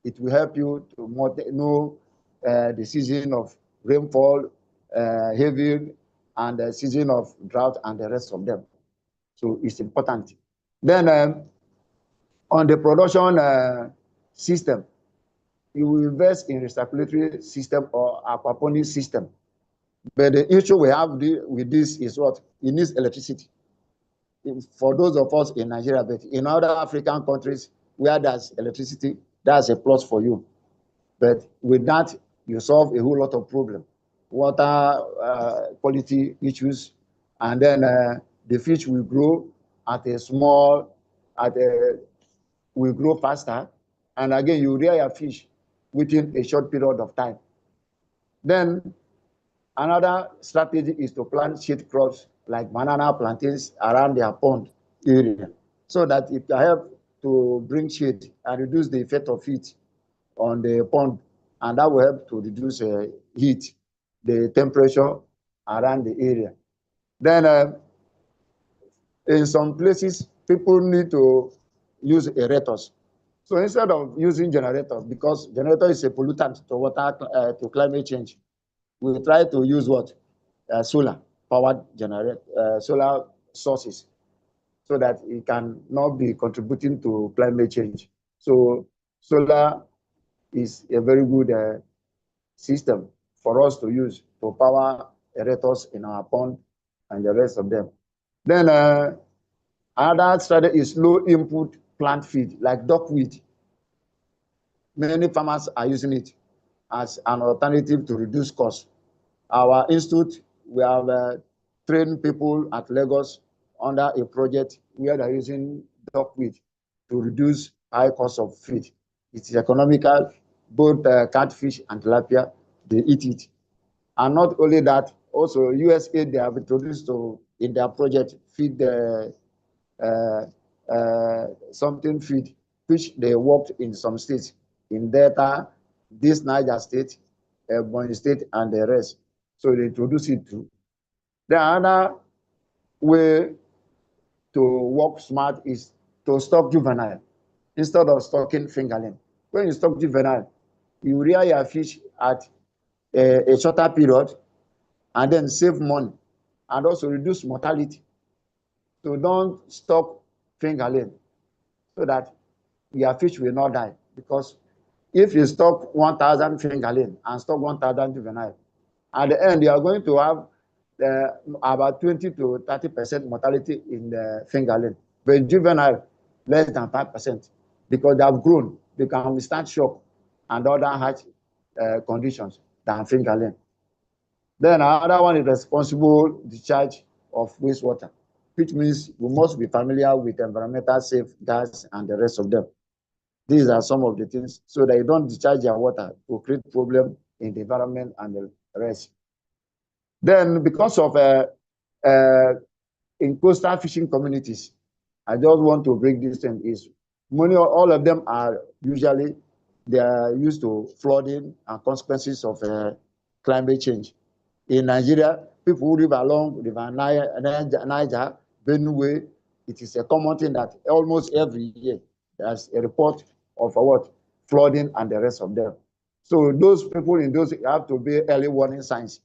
It will help you to know the season of rainfall, heavy, and the season of drought and the rest of them. So it's important. Then on the production system, you will invest in recirculatory system or aquaponics system. But the issue we have with this is what? It needs electricity. For those of us in Nigeria, but in other African countries where there's electricity, that's a plus for you. But with that, you solve a whole lot of problems. Water quality issues, and then the fish will grow will grow faster. And again, you rear your fish within a short period of time. Then another strategy is to plant shade crops like banana plantains around their pond area, so that it can help to bring shade and reduce the effect of heat on the pond, and that will help to reduce heat, the temperature around the area. Then in some places, people need to use aerators. So instead of using generators, because generator is a pollutant to water, to climate change, we try to use what? Solar powered solar sources, so that it can not be contributing to climate change. So solar is a very good system for us to use to power aerators in our pond and the rest of them. Then another strategy is low input plant feed like duckweed. Many farmers are using it as an alternative to reduce costs. Our institute, we have trained people at Lagos under a project where they're using duckweed to reduce high cost of feed. It's economical. Both catfish and tilapia, they eat it. And not only that, also USA, they have introduced in their project feed something feed, which they worked in some states, in Delta, this Niger State, Ebonyi State, and the rest. So they introduce it too. The other way to work smart is to stock juvenile instead of stocking fingerling. When you stock juvenile, you rear your fish at a shorter period and then save money and also reduce mortality. So don't stock fingerling so that your fish will not die. Because if you stock 1,000 fingerling and stock 1,000 juvenile, at the end you are going to have about 20 to 30% mortality in the fingerling, but juvenile less than 5%, because they have grown, they can withstand shock and other harsh conditions than fingerling. Then another one is responsible discharge of wastewater, which means we must be familiar with environmental safe gas and the rest of them. These are some of the things, so that you don't discharge your water to create problem in the environment and the rest. Then because of in coastal fishing communities, I just want to break this thing is many, all of them are usually, they are used to flooding and consequences of climate change. In Nigeria, people who live along River Niger, Benue, it is a common thing that almost every year there's a report of what flooding and the rest of them. So those people in those have to be early warning signs.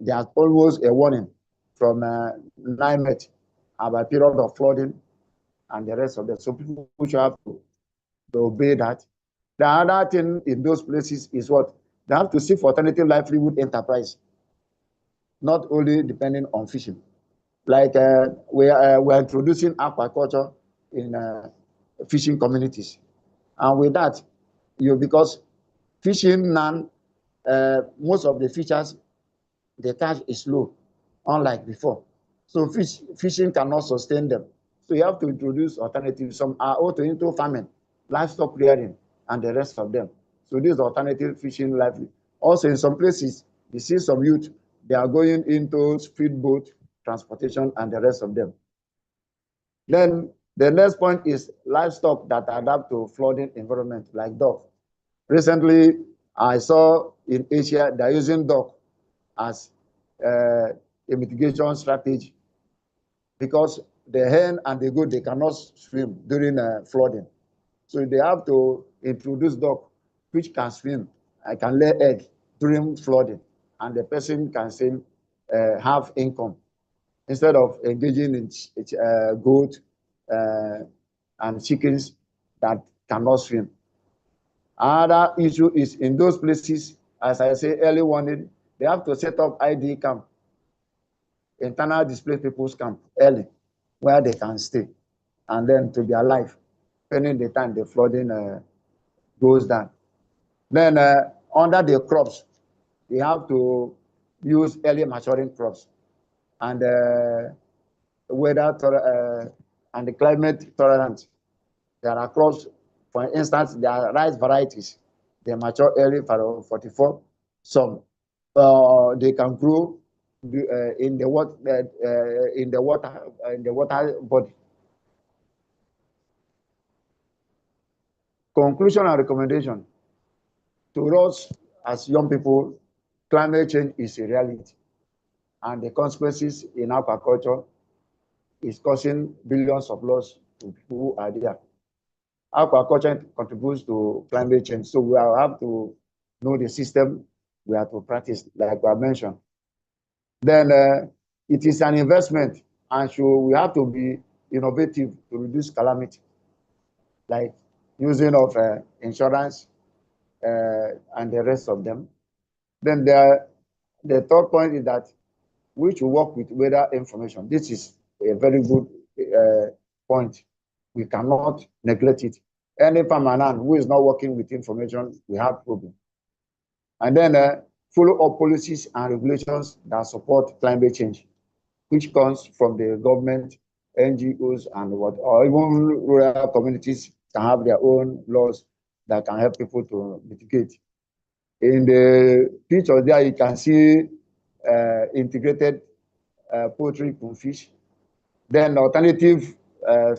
There's always a warning from NIMET about period of flooding and the rest of them. So people should have to obey that. The other thing in those places is what? They have to seek for alternative livelihood enterprise, not only depending on fishing. Like we are introducing aquaculture in fishing communities. And with that, because fishing now, most of the fishers, the catch is low, unlike before. So fishing cannot sustain them. So you have to introduce alternatives. Some are also into farming, livestock rearing, and the rest of them. So this alternative fishing lively. Also in some places, you see some youth, they are going into speedboat transportation and the rest of them. Then the next point is livestock that adapt to flooding environment, like duck. Recently, I saw in Asia, they're using duck as a mitigation strategy because the hen and the goat, they cannot swim during flooding. So they have to introduce duck which can swim and can lay egg during flooding, and the person can still have income instead of engaging in goat and chickens that cannot swim. Another issue is in those places, as I say, early warning, they have to set up ID camp, internal displaced people's camp, early, where they can stay, and then to be alive, pending the time the flooding goes down. Then under the crops, they have to use early maturing crops and weather and the climate tolerant. There are crops, for instance, there are rice varieties. They mature early for 44. Some they can grow in the water body. Conclusion and recommendation to us as young people: climate change is a reality, and the consequences in aquaculture is causing billions of loss to people who are there. Aquaculture contributes to climate change, so we have to know the system we have to practice, like I mentioned. Then it is an investment, and so we have to be innovative to reduce calamity, like using of insurance and the rest of them. Then the third point is that we should work with weather information. This is a very good point. We cannot neglect it. Any farmer now who is not working with information, we have problem. And then follow up policies and regulations that support climate change, which comes from the government, NGOs, and what, or even rural communities can have their own laws that can help people to mitigate. In the picture there, you can see integrated poultry and fish. Then alternative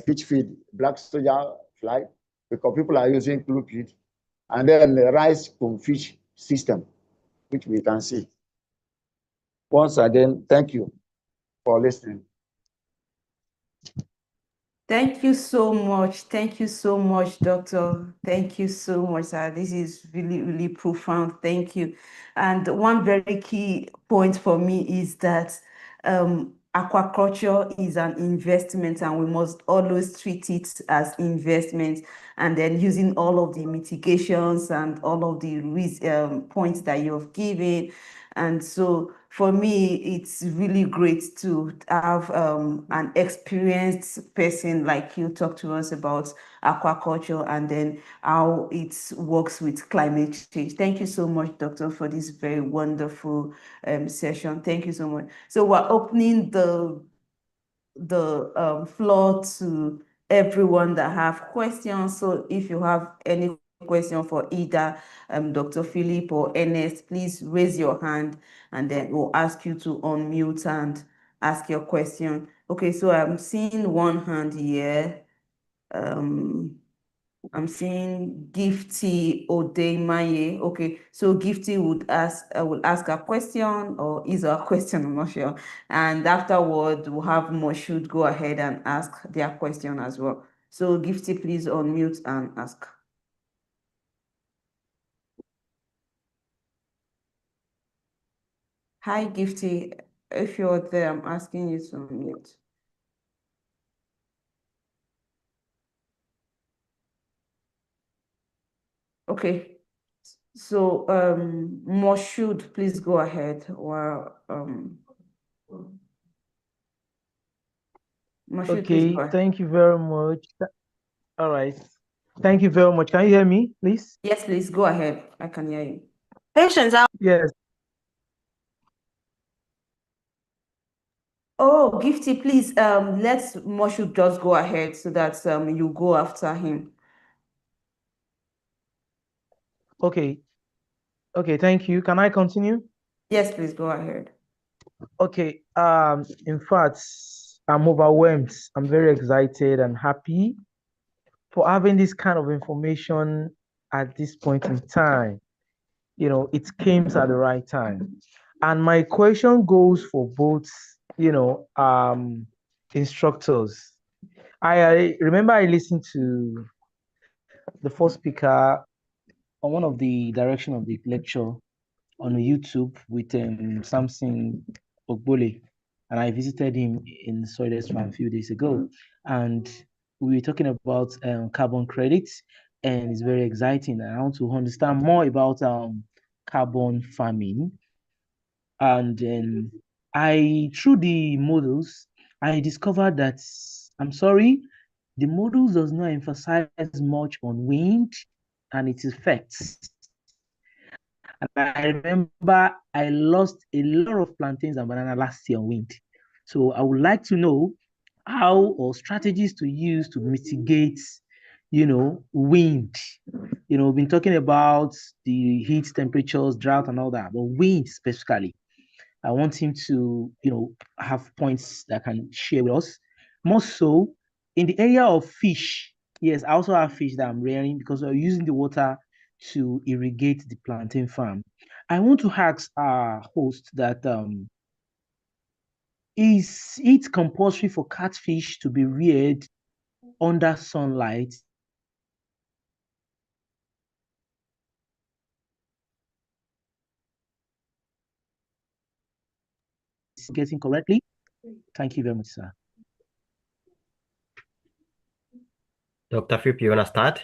fish feed, black soldier fly, because people are using blue feed. And then the rice and fish system, which we can see. Once again, thank you for listening. Thank you so much. Thank you so much, Doctor. Thank you so much, sir. This is really, really profound. Thank you. And one very key point for me is that aquaculture is an investment, and we must always treat it as investment, and then using all of the mitigations and all of the points that you have given. And so for me, it's really great to have an experienced person like you talk to us about aquaculture and then how it works with climate change. Thank you so much, Doctor, for this very wonderful session. Thank you so much. So we're opening the floor to everyone that have questions. So if you have any question for either Dr. Philip or Ernest, please raise your hand and then we'll ask you to unmute and ask your question. Okay, so I'm seeing one hand here. I'm seeing Gifty Odemaye. Okay, so Gifty would ask, will ask a question or is a question, I'm not sure. And afterward, we'll have Moshood go ahead and ask their question as well. So Gifty, please unmute and ask. Hi, Gifty. If you're there, I'm asking you to unmute. Okay. So, Moshood, please go ahead. Or Moshood, please go Okay, ahead. thank you very much. All right. Thank you very much. Can you hear me, please? Yes, please go ahead. I can hear you. Patience out. Yes. Oh, Gifty, please, let's Moshood just go ahead so that you go after him. Okay. Okay, thank you. Can I continue? Yes, please go ahead. Okay. In fact, I'm overwhelmed. I'm very excited and happy for having this kind of information at this point in time. You know, it came at the right time. And my question goes for both, instructors. I remember I listened to the first speaker on one of the direction of the lecture on YouTube with Samson Ogbole, and I visited him in Soides Farm a few days ago, and we were talking about carbon credits, and it's very exciting. I want to understand more about carbon farming, and I through the models, I discovered that I'm sorry, the models does not emphasize much on wind and its effects. And I remember I lost a lot of plantains and banana last year on wind. So I would like to know how or strategies to use to mitigate, wind. We've been talking about the heat, temperatures, drought, and all that, but wind specifically. I want him to, have points that can share with us. More so in the area of fish. Yes, I also have fish that I'm rearing because we're using the water to irrigate the plantain farm. I want to ask our host that is it compulsory for catfish to be reared under sunlight? Is getting correctly? Thank you very much, sir. Dr. Philip, you wanna start?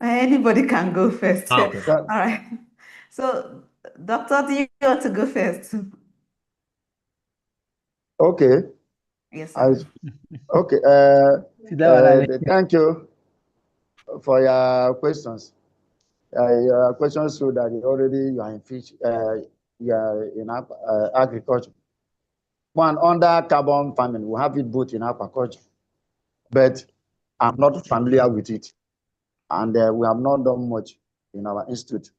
Anybody can go first. Okay. All right. So, Doctor, do you want to go first? Okay. Yes, I, sir. okay. Thank you for your questions. Your questions show that you are in fish, you are in agriculture. One, under carbon farming, we have it both in aquaculture, but I'm not familiar with it. And we have not done much in our institute.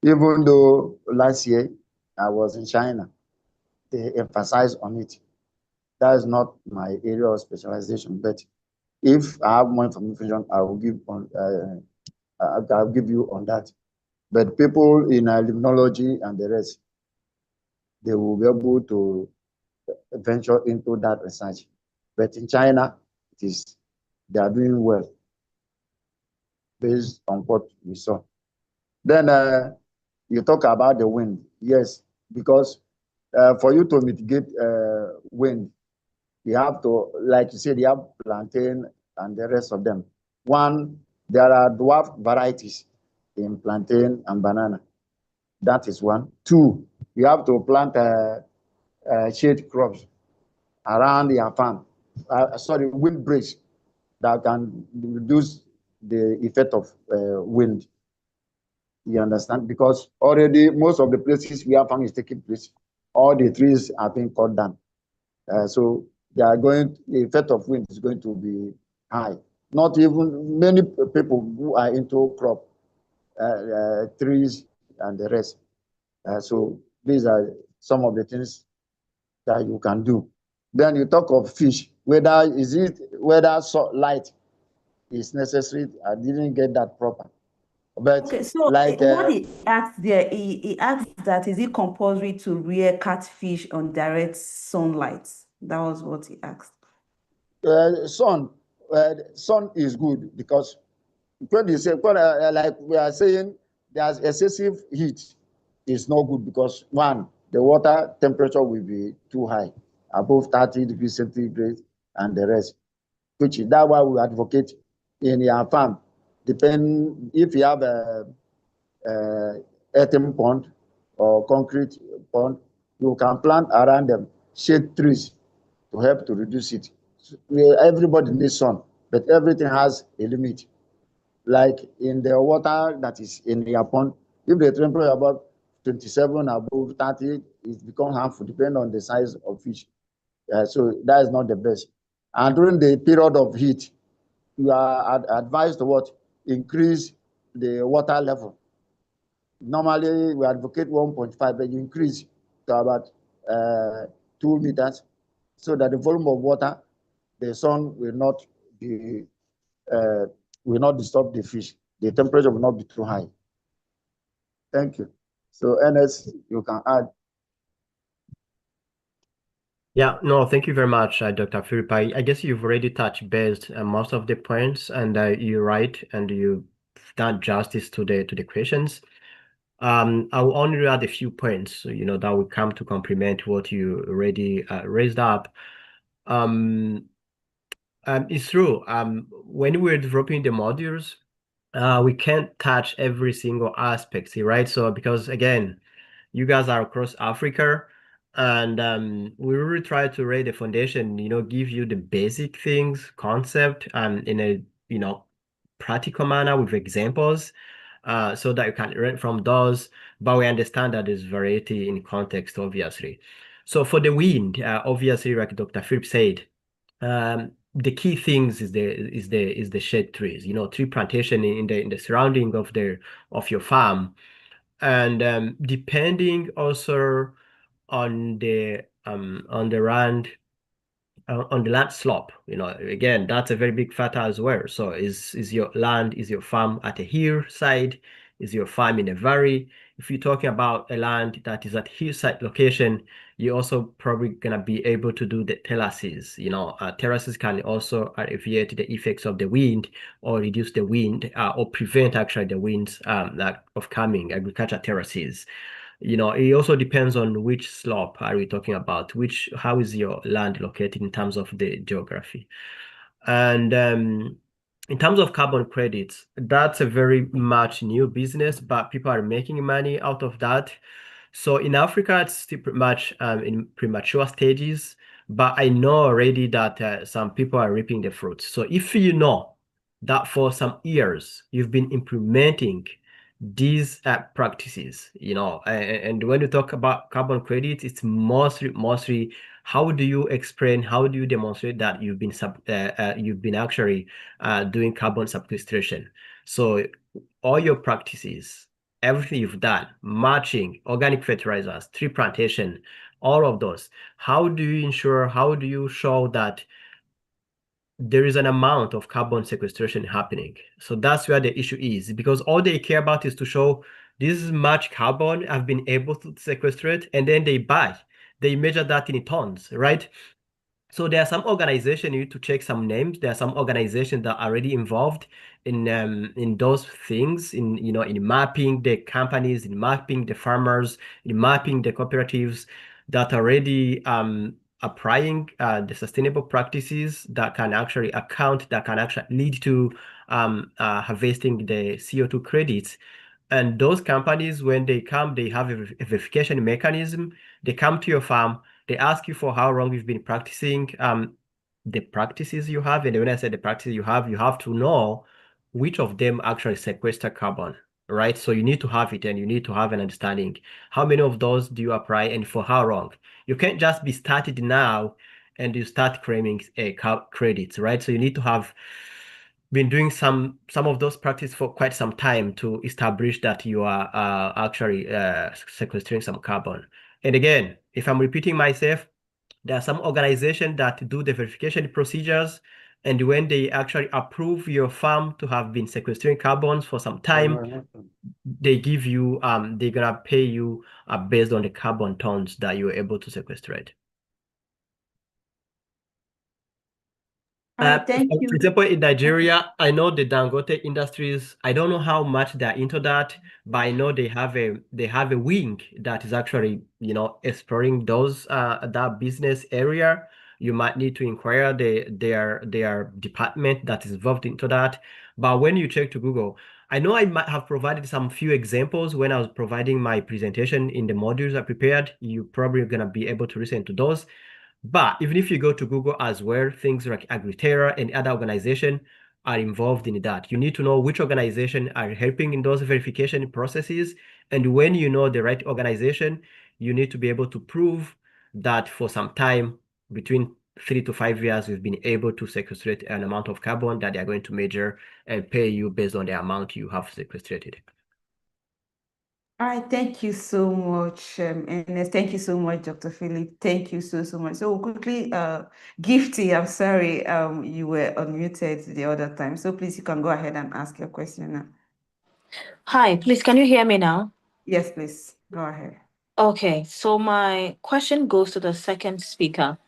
Even though last year I was in China, they emphasized on it. That is not my area of specialization, but if I have more information, I will give on. I'll give you on that. But people in limnology and the rest, they will be able to venture into that research. But in China, they are doing well based on what we saw. Then you talk about the wind. Yes, because for you to mitigate wind, you have to, like you said, you have plantain and the rest of them. One, there are dwarf varieties in plantain and banana. That is one. Two, you have to plant shade crops around your farm. Sorry, windbreaks that can reduce the effect of wind. You understand? Because already most of the places where farming is taking place, all the trees are being cut down. So the effect of wind is going to be high. Not even many people who are into crop, trees and the rest. So these are some of the things that you can do. Then you talk of fish, whether light is necessary. I didn't get that proper. But Okay, so like what he asked there, he asked that is it compulsory to rear catfish on direct sunlight? That was what he asked. sun is good because when you say like we are saying, there's excessive heat is not good because one, the water temperature will be too high, above 30 degrees centigrade, and the rest, which is that why we advocate in your farm. Depend if you have a earthen pond or concrete pond, you can plant around them shade trees to help to reduce it. Everybody needs sun, but everything has a limit. Like in the water that is in your pond, if the temperature above 27, above 30, it becomes harmful depending on the size of fish. So that is not the best. And during the period of heat, you are advised to what? Increase the water level. Normally, we advocate 1.5, but you increase to about 2 meters so that the volume of water, the sun will not disturb the fish. The temperature will not be too high. Thank you. So, NS, you can add. Yeah, no, thank you very much, Dr. Philip. I guess you've already touched base on most of the points, and you're right, and you've done justice to the questions. I will only add a few points, that will come to complement what you already raised up. It's true. When we're developing the modules, we can't touch every single aspect, see, right? So because again, you guys are across Africa, and we really try to lay the foundation, give you the basic things, concept, in a practical manner with examples, so that you can learn from those. But we understand that there's variety in context, obviously. So for the wind, obviously, like Dr. Philip said, the key things is the shade trees, tree plantation in the surrounding of your farm, and depending also on the land, on the land slope, again, that's a very big factor as well. So is your farm at a hillside? Is your farm in a valley? If you're talking about a land that is at hillside location, you're also probably gonna be able to do the terraces. Terraces can also alleviate the effects of the wind or reduce the wind, or prevent actually the winds of coming. Agriculture terraces. It also depends on which slope are we talking about, how is your land located in terms of the geography. And in terms of carbon credits, that's a very much new business, but people are making money out of that. So in Africa, it's still pretty much in premature stages, but I know already that some people are reaping the fruits. So if you know that for some years you've been implementing these practices, and when you talk about carbon credits, it's mostly how do you explain, how do you demonstrate that you've been actually doing carbon sequestration. So all your practices, everything you've done, mulching, organic fertilizers, tree plantation, all of those, how do you show that there is an amount of carbon sequestration happening? So that's where the issue is, because all they care about is to show this is much carbon I've been able to sequestrate, and then they measure that in tons, right? So there are some organizations, you need to check some names. There are some organizations that are already involved in those things, in mapping the companies, in mapping the farmers, in mapping the cooperatives that are already applying the sustainable practices that can actually lead to harvesting the CO2 credits. And those companies, when they come, they have a verification mechanism. They come to your farm, they ask you for how long you've been practicing the practices you have. And when I say the practices you have to know which of them actually sequester carbon, right? So you need to have it, and you need to have an understanding. How many of those do you apply, and for how long? You can't just be started now and you start claiming credits, right? So you need to have been doing some of those practices for quite some time to establish that you are actually sequestering some carbon. And again, if I'm repeating myself, There are some organizations that do the verification procedures, and when they actually approve your farm to have been sequestering carbons for some time, they give you they're gonna pay you based on the carbon tons that you're able to sequestrate. Thank For you. example, in Nigeria, I know the Dangote Industries. I don't know how much they're into that, but I know they have a wing that is actually, exploring those that business area. You might need to inquire their department that is involved into that. But when you check to Google, I know I might have provided some few examples when I was providing my presentation in the modules I prepared. You're probably gonna be able to listen to those. But even if you go to Google as well, things like AgriTerra and other organizations are involved in that. You need to know which organization are helping in those verification processes. And when you know the right organization, you need to be able to prove that for some time, between 3 to 5 years, we've been able to sequestrate an amount of carbon that they are going to measure and pay you based on the amount you have sequestrated. All right, thank you so much, Ernest. Thank you so much, Dr. Philip. Thank you so much. So quickly, Gifty, I'm sorry, you were unmuted the other time. So please, you can go ahead and ask your question now. Hi, please, can you hear me now? Yes, please, go ahead. Okay, so my question goes to the second speaker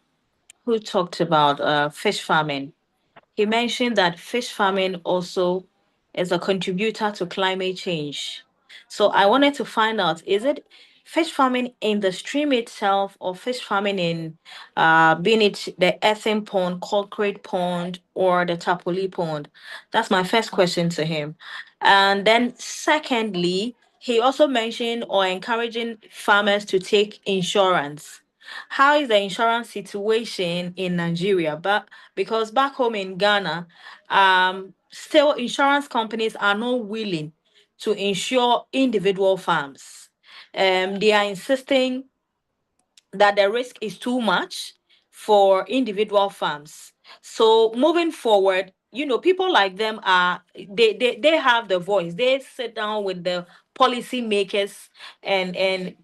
who talked about fish farming. He mentioned that fish farming also is a contributor to climate change. So I wanted to find out, is it fish farming in the stream itself or fish farming in being it the earthen pond, concrete pond, or the tapoli pond? That's my first question to him. And then secondly, he also mentioned or encouraging farmers to take insurance. How is the insurance situation in Nigeria? But because back home in Ghana, still insurance companies are not willing to insure individual farms. They are insisting that the risk is too much for individual farms. So moving forward, people like them are they have the voice. They sit down with the policy makers and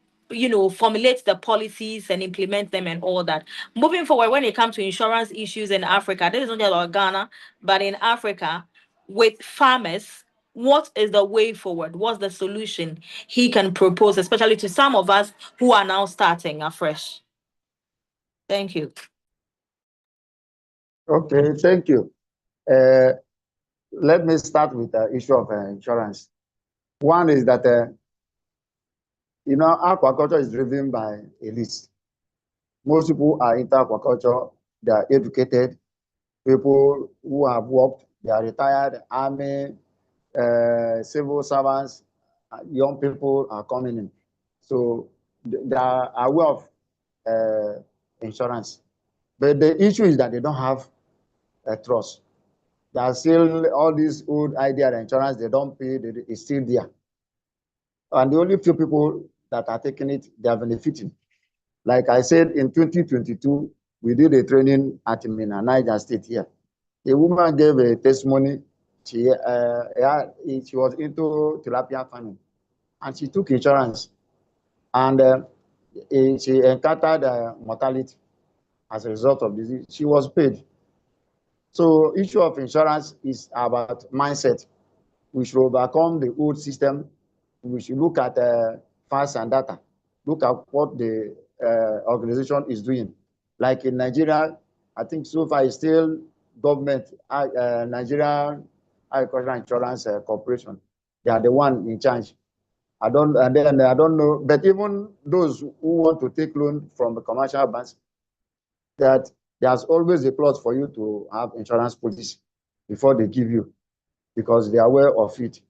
formulate the policies and implement them and all that. Moving forward, when it comes to insurance issues in Africa, this is not just about Ghana, but in Africa, with farmers, what is the way forward? What's the solution he can propose, especially to some of us who are now starting afresh? Thank you. Okay, thank you. Let me start with the issue of insurance. One is that, aquaculture is driven by elites. Most people are into aquaculture, they are educated, people who have worked, they are retired, army, civil servants, young people are coming in. So they are aware of insurance. But the issue is that they don't have a trust. There are still all these old idea of insurance, they don't pay, it's still there. And the only few people that are taking it, they are benefiting. Like I said, in 2022, we did a training at Mina, Niger State here. A woman gave a testimony. She was into tilapia farming, and she took insurance, and she encountered mortality as a result of this. She was paid. So, issue of insurance is about mindset. We should overcome the old system. We should look at facts and data. Look at what the organization is doing. Like in Nigeria, I think so far it's still government, Nigeria Agricultural Insurance Corporation. They are the one in charge. I don't know, but even those who want to take loan from the commercial banks, that there's always a clause for you to have insurance policy before they give you, because they are aware of it.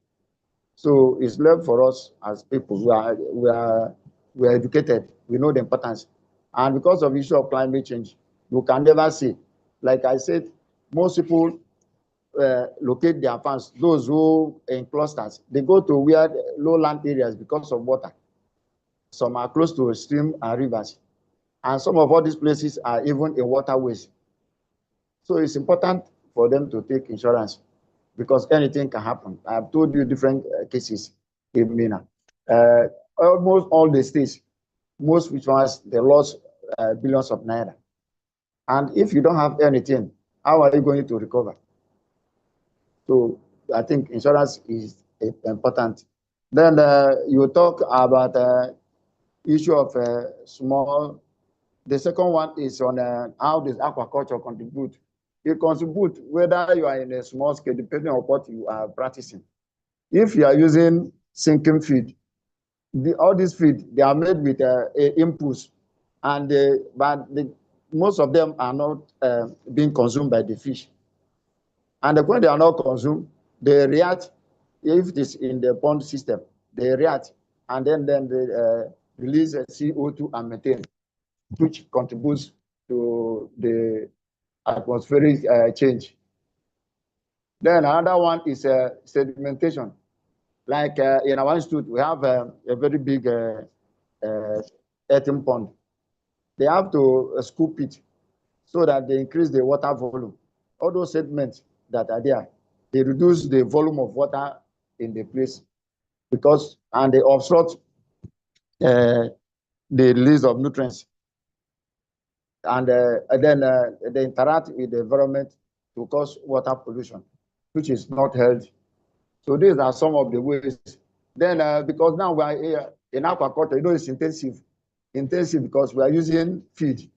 So it's left for us as people we are educated, we know the importance. And because of the issue of climate change, you can never say, like I said, most people locate their farms, those who in clusters, they go to weird lowland areas because of water. Some are close to a stream and rivers. And some of all these places are even in waterways. So it's important for them to take insurance, because anything can happen. I've told you different cases in Mina. Almost all the states, most which ones, they lost billions of naira And if you don't have anything, how are you going to recover? So I think insurance is important. Then you talk about issue of small. The second one is on how does aquaculture contribute? It contributes whether you are in a small scale, depending on what you are practicing. If you are using sinking feed, all these feed, they are made with inputs, and most of them are not being consumed by the fish. And when they are not consumed, they react. If it is in the pond system, they react, and then they release CO2 and methane, which contributes to the atmospheric change. Then another one is sedimentation. Like in our institute, we have a very big earthen pond. They have to scoop it so that they increase the water volume. All those sediments that are there, they reduce the volume of water in the place and they obstruct the release of nutrients. And then they interact with the environment to cause water pollution, which is not healthy. So these are some of the ways. Then because now we are here in aquaculture, it's intensive because we are using feed.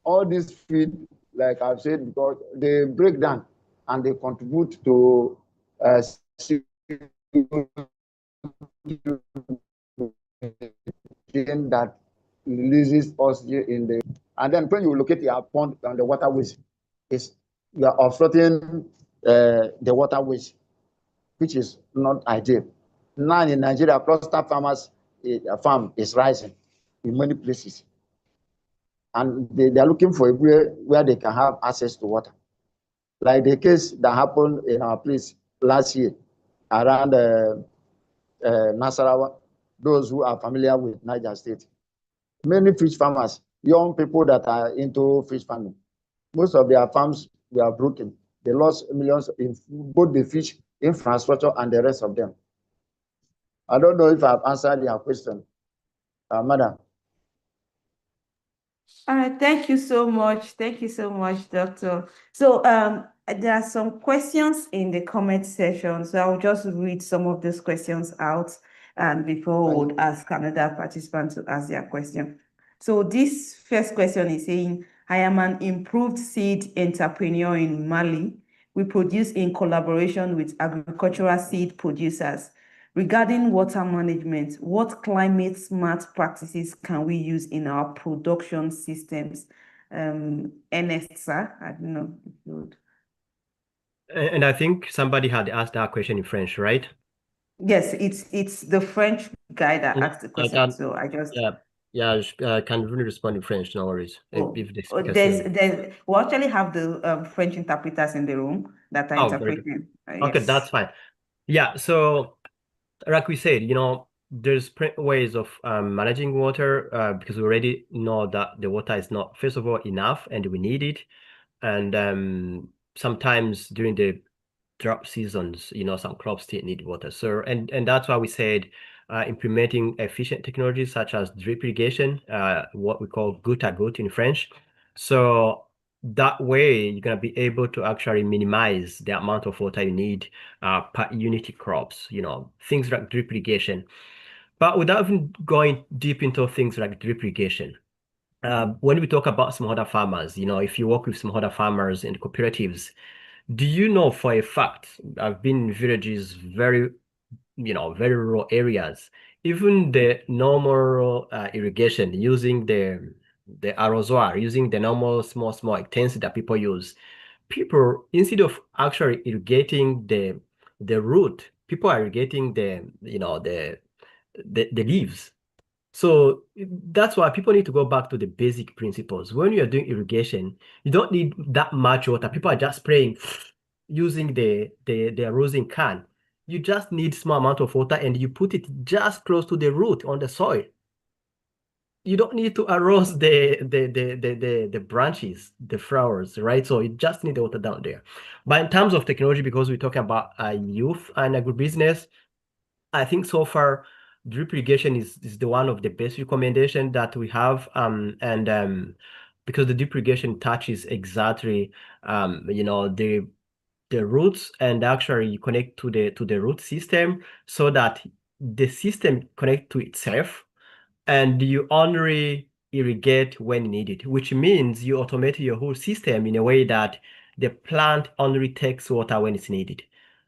All this feed, like I've said, because they break down and they contribute to that releases oxygen in the. And then when you locate your pond on the waterways, you are obstructing the waterways, which is not ideal. Now in Nigeria, cluster farm is rising in many places. And they are looking for a way where they can have access to water. Like the case that happened in our place last year around Nasarawa, those who are familiar with Niger State. Many fish farmers, young people that are into fish farming, most of their farms were broken. They lost millions in both the fish infrastructure and the rest of them. I don't know if I've answered your question, Madam. All right, thank you so much. Thank you so much, Doctor. So there are some questions in the comment section. So I'll just read some of those questions out and before we would ask another participant to ask their question. So this first question is saying, I am an improved seed entrepreneur in Mali. We produce in collaboration with agricultural seed producers. Regarding water management, what climate smart practices can we use in our production systems? Ernest, sir, I don't know if you would. And I think somebody had asked that question in French, right? Yes, it's the French guy that asked the question. So I just can really respond in French, no worries. If the speaker we actually have the French interpreters in the room that are interpreting. Okay, that's fine. Yeah, so like we said, there's ways of managing water because we already know that the water is not, first of all, enough and we need it. And sometimes during the drought seasons, some crops still need water. So, and that's why we said implementing efficient technologies such as drip irrigation, what we call goutte à goutte in French. So that way you're going to be able to actually minimize the amount of water you need per unit crops, things like drip irrigation. But without even going deep into things like drip irrigation, when we talk about smallholder farmers, if you work with smallholder farmers and cooperatives, do you know for a fact, I've been in villages, very rural areas, even the normal irrigation using the arrosoir, using the normal small extension that people use, people, instead of actually irrigating the root, people are irrigating the leaves. So that's why people need to go back to the basic principles. When you're doing irrigation, you don't need that much water. People are just spraying using the rosin can. You just need small amount of water and you put it just close to the root on the soil. You don't need to arrose the branches, the flowers, right? So you just need the water down there. But in terms of technology, because we're talking about youth and agribusiness, I think so far drip irrigation is the one of the best recommendation that we have. because the drip irrigation touches exactly, the roots, and actually you connect to the root system so that the system connect to itself, and you only irrigate when needed, which means you automate your whole system in a way that the plant only takes water when it's needed.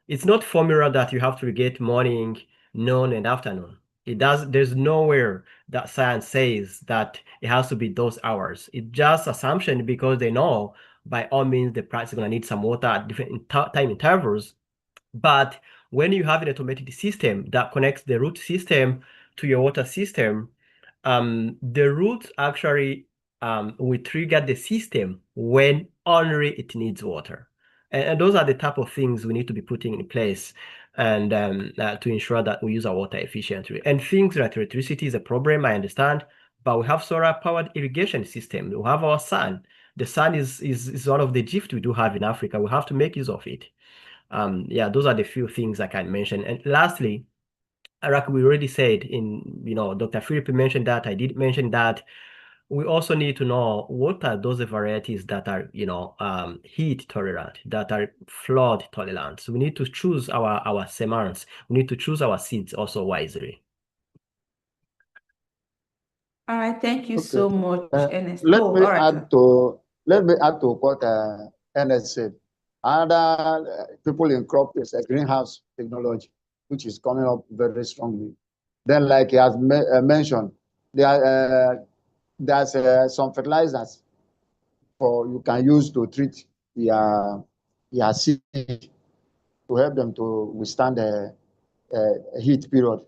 It's not formula that you have to irrigate morning, noon, and afternoon. There's nowhere that science says that it has to be those hours. It's just assumption because they know by all means the plant is going to need some water at different time intervals. But when you have an automated system that connects the root system to your water system, the roots actually will trigger the system when only it needs water. And those are the type of things we need to be putting in place and to ensure that we use our water efficiently. And things like electricity is a problem, I understand, but we have solar-powered irrigation system. We have our sun. The sun is one of the gifts we do have in Africa. We have to make use of it. Yeah, those are the few things I can mention. And lastly, like we already said Dr. Philip mentioned that, I did mention that, we also need to know what are those varieties that are, heat tolerant, that are flood tolerant. So we need to choose our semence. We need to choose our seeds also wisely. All right, thank you Okay. so much, Ernest. Let Oh, me all right, add to what Ernest said. Other people in crop is a greenhouse technology, which is coming up very strongly. Then, like he has mentioned, there's some fertilizers you can use to treat your seed to help them to withstand the heat period.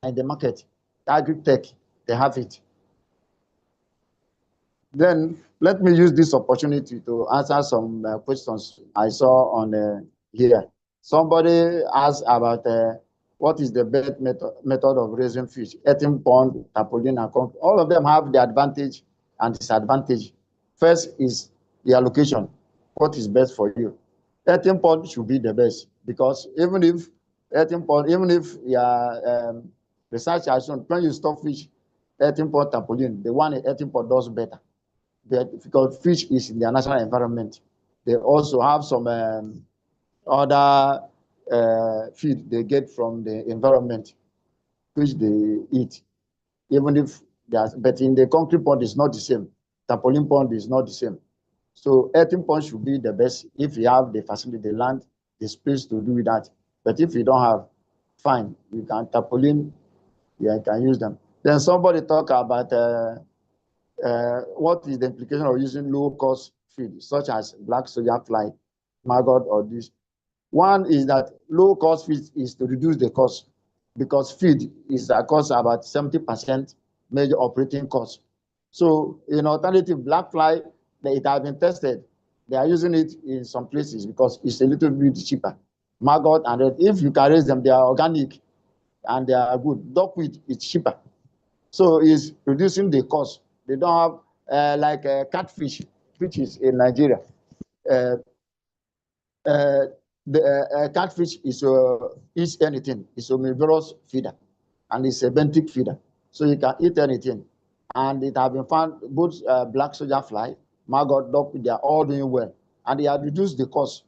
And the market, agri-tech, they have it. Then let me use this opportunity to answer some questions I saw on here. Somebody asked about what is the best method of raising fish, earthen pond, tarpaulin, and concrete. All of them have the advantage and disadvantage. First is the allocation. What is best for you? Earthen pond should be the best because even if your research has shown when you stop fish, earthen pond, tarpaulin, the one in earthen pond does better. Because fish is in their natural environment. They also have some other feed they get from the environment, which they eat. Even if but in the concrete pond is not the same. Tarpaulin pond is not the same. So earthen pond should be the best if you have the facility, the land, the space to do that. But if you don't have, fine, you can tarpaulin, you can use them. Then somebody talk about what is the implication of using low-cost feed, such as black soldier fly, maggot, or this? One is that low-cost feed is to reduce the cost because feed is a cost about 70% major operating cost. So in alternative, black fly, it has been tested. They are using it in some places because it's a little bit cheaper. Maggot, and if you can raise them, they are organic and they are good. Duckweed is cheaper. So it's reducing the cost. They don't have like catfish, which is in Nigeria. The catfish eats anything. It's a omnivorous feeder, and it's a benthic feeder, so you can eat anything. And it has been found both black soldier fly, maggot, duck, they are all doing well, and they have reduced the cost.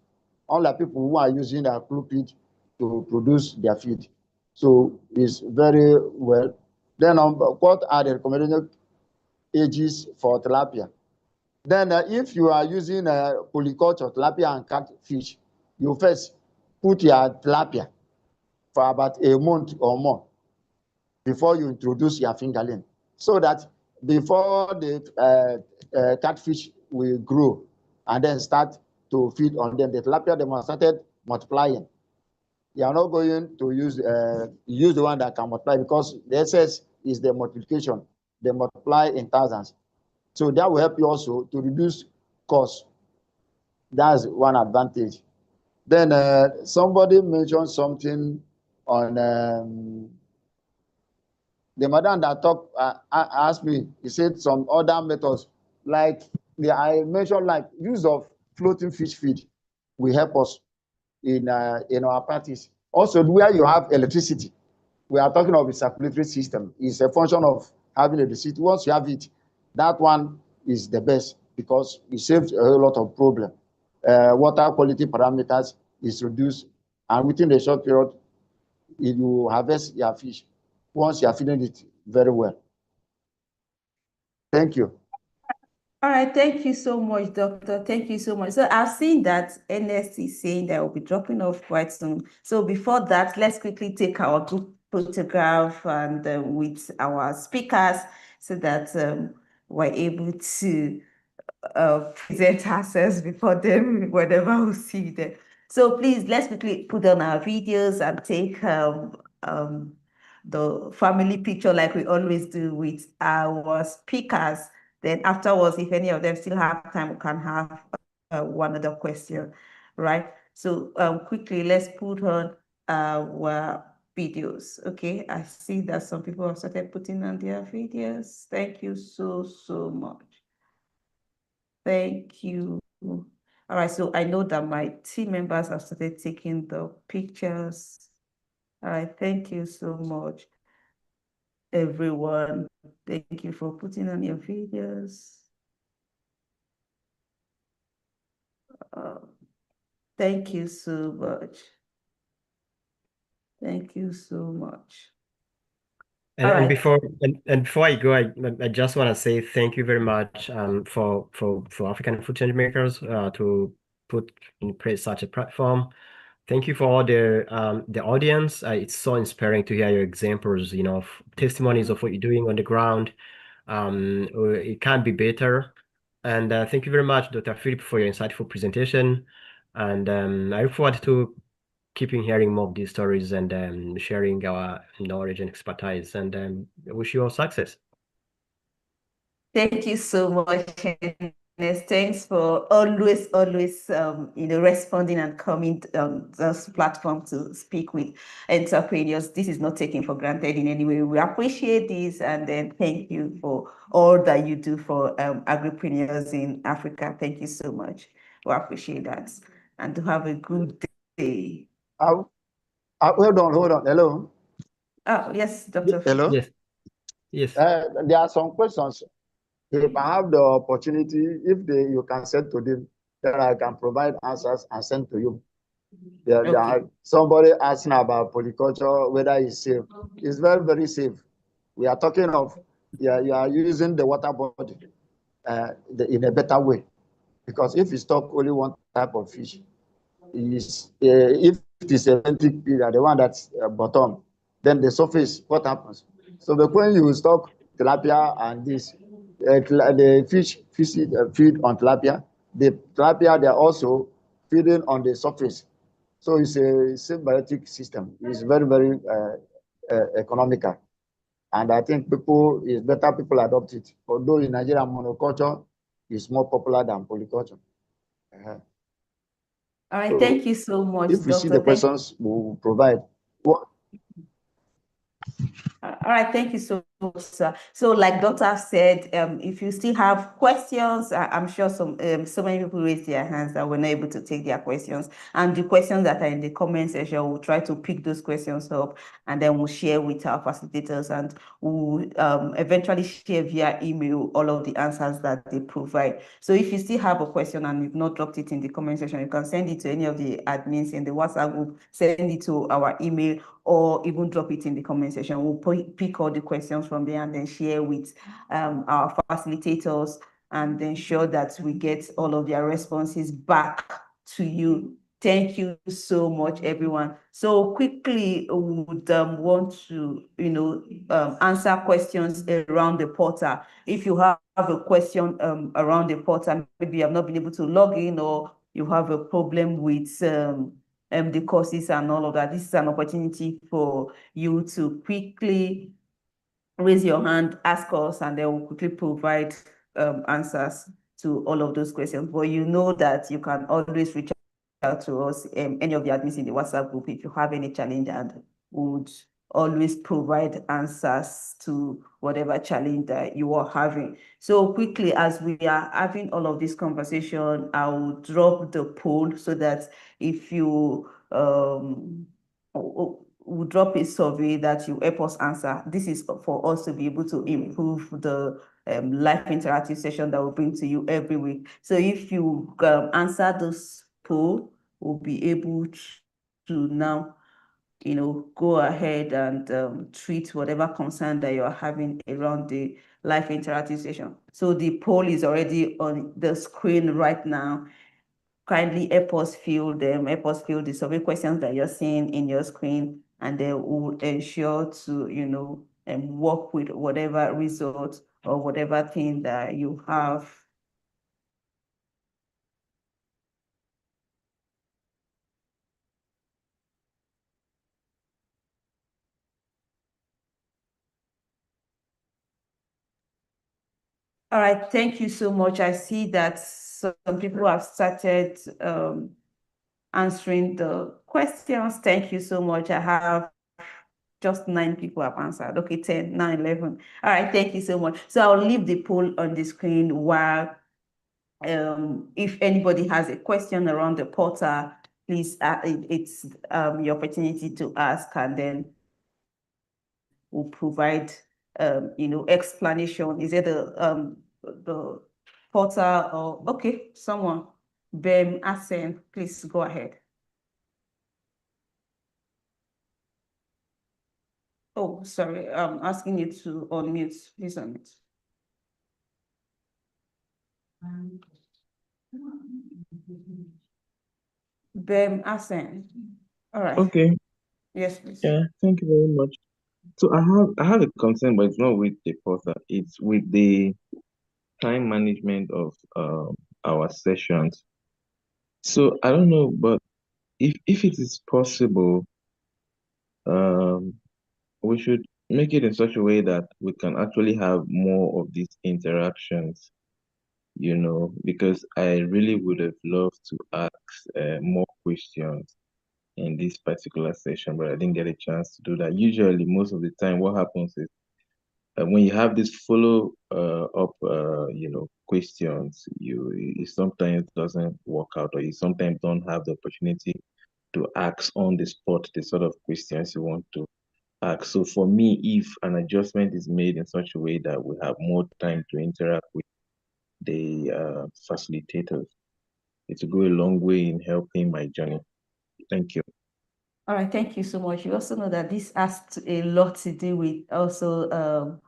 Unlike people who are using their feed to produce their feed, so it's very well. Then what are the recommended ages for tilapia? Then if you are using polyculture, tilapia and catfish, you first put your tilapia for about a month or more before you introduce your fingerling, so that before the catfish will grow and then start to feed on them, the tilapia them have started multiplying. You are not going to use the one that can multiply because the excess is the multiplication. They multiply in thousands. So that will help you also to reduce cost. That's one advantage. Then somebody mentioned something on the madam that asked me. He said some other methods like I mentioned, like use of floating fish feed will help us in our practice. Also, where you have electricity, we are talking of a circulatory system. It's a function of having electricity. Once you have it, That one is the best because it saves a whole lot of problem. Water quality parameters is reduced, and within a short period, you harvest your fish once you are feeding it very well. Thank you. All right, thank you so much, Doctor. Thank you so much. So I've seen that NS is saying that we'll be dropping off quite soon. So before that, let's quickly take our group photograph and with our speakers so that we're able to present ourselves before them whenever we see them. So please, let's quickly put on our videos and take the family picture like we always do with our speakers. Then afterwards, if any of them still have time, we can have one other question, right? So quickly, let's put on our videos. Okay, I see that some people have started putting on their videos. Thank you so, so much. Thank you. All right, so I know that my team members have started taking the pictures. All right, thank you so much, everyone. Thank you for putting on your videos. Thank you so much. Thank you so much. And before I go, I just want to say thank you very much for African food change makers to put in place such a platform. Thank you for all the audience. It's so inspiring to hear your examples, of testimonies of what you're doing on the ground. It can be better. And thank you very much, Dr. Philip, for your insightful presentation. And I look forward to keeping hearing more of these stories and sharing our knowledge and expertise. And I wish you all success. Thank you so much, Ernest. Thanks for always responding and coming on this platform to speak with entrepreneurs. This is not taken for granted in any way. We appreciate this, and then thank you for all that you do for agripreneurs in Africa. Thank you so much. We appreciate that, and to have a good day. Hold on. Hello. Oh, yes, Dr. Hello. Yes. There are some questions. If I have the opportunity, you can send to them, then I can provide answers and send to you. Okay. Somebody asking about polyculture, whether it's safe. It's very, very safe. We are talking of you are using the water body in a better way. Because if you stock only one type of fish, if it is a ventic period, the one that's bottom, then the surface, what happens? So when you stock tilapia and this, the fish feed on tilapia, the tilapia, they're also feeding on the surface. So it's a symbiotic system. It's very, very economical. And I think it's better people adopt it. Although in Nigeria, monoculture is more popular than polyculture. All right, thank you so much, If we see the questions, we'll provide. All right, thank you so much, sir. So, like Doctor said, if you still have questions, I'm sure so many people raised their hands that were not able to take their questions. And the questions that are in the comment section, we'll try to pick those questions up, and then we'll share with our facilitators, and we'll eventually share via email all of the answers that they provide. So if you still have a question and you've not dropped it in the comment section, you can send it to any of the admins in the WhatsApp group, send it to our email, or even drop it in the comment section. We'll pick all the questions from there and then share with our facilitators and ensure that we get all of their responses back to you. Thank you so much, everyone. So quickly, we would want to, answer questions around the portal. If you have a question around the portal, maybe you have not been able to log in, or you have a problem with the courses and all of that, this is an opportunity for you to quickly raise your hand, ask us, and then we'll quickly provide answers to all of those questions. But you know that you can always reach out to us, any of the admins in the WhatsApp group, if you have any challenge, and would always provide answers to whatever challenge that you are having. So quickly, as we are having all of this conversation, I will drop the poll so that if you we'll drop a survey that you help us answer. This is for us to be able to improve the live interactive session that we'll bring to you every week. So if you answer this poll, we'll be able to now, go ahead and treat whatever concern that you're having around the live interactive session. So the poll is already on the screen right now. Kindly help us fill them, help us fill the survey questions that you're seeing in your screen, and then we'll ensure to, work with whatever result or whatever thing that you have. All right, thank you so much. I see that some people have started answering the questions. Thank you so much. I have just 9 people have answered. Okay, 10, 9, 11. All right, thank you so much. So I'll leave the poll on the screen while if anybody has a question around the portal, please, it's your opportunity to ask, and then we'll provide explanation. Is it the portal or okay, someone, Bem Asen, please go ahead. Oh, sorry, I'm asking you to unmute. Please unmute. Bem Asen. All right. Okay. Yes, please. Yeah, thank you very much. So I have a concern, but it's not with the portal. It's with the time management of our sessions. So I don't know, but if it is possible, um, we should make it in such a way that we can actually have more of these interactions, because I really would have loved to ask more questions in this particular session, but I didn't get a chance to do that. Usually, most of the time, what happens is when you have this follow up, questions, it sometimes doesn't work out, or you sometimes don't have the opportunity to ask on the spot the sort of questions you want to ask. So for me, if an adjustment is made in such a way that we have more time to interact with the facilitators, it will go a long way in helping my journey. Thank you. All right, thank you so much. You also know that this has a lot to do with also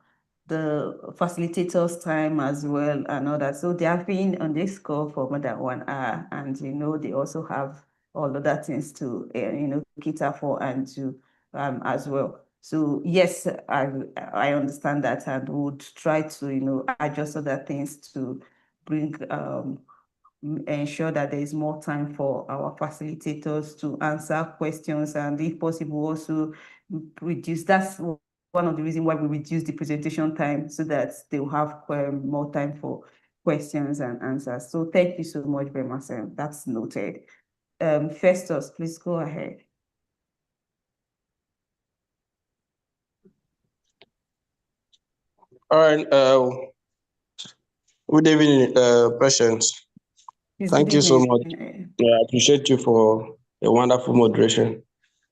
the facilitators' time as well and all that. So they have been on this call for more than 1 hour, and they also have all other things to cater for and to as well. So yes, I understand that, and would try to adjust other things to bring ensure that there is more time for our facilitators to answer questions, and if possible also reduce. That's one of the reasons why we reduce the presentation time, so that they will have more time for questions and answers. So thank you so much very much. That's noted. Festus, please go ahead. All right. Good evening, Patience. Please, Thank good you so evening. much. I appreciate you for a wonderful moderation.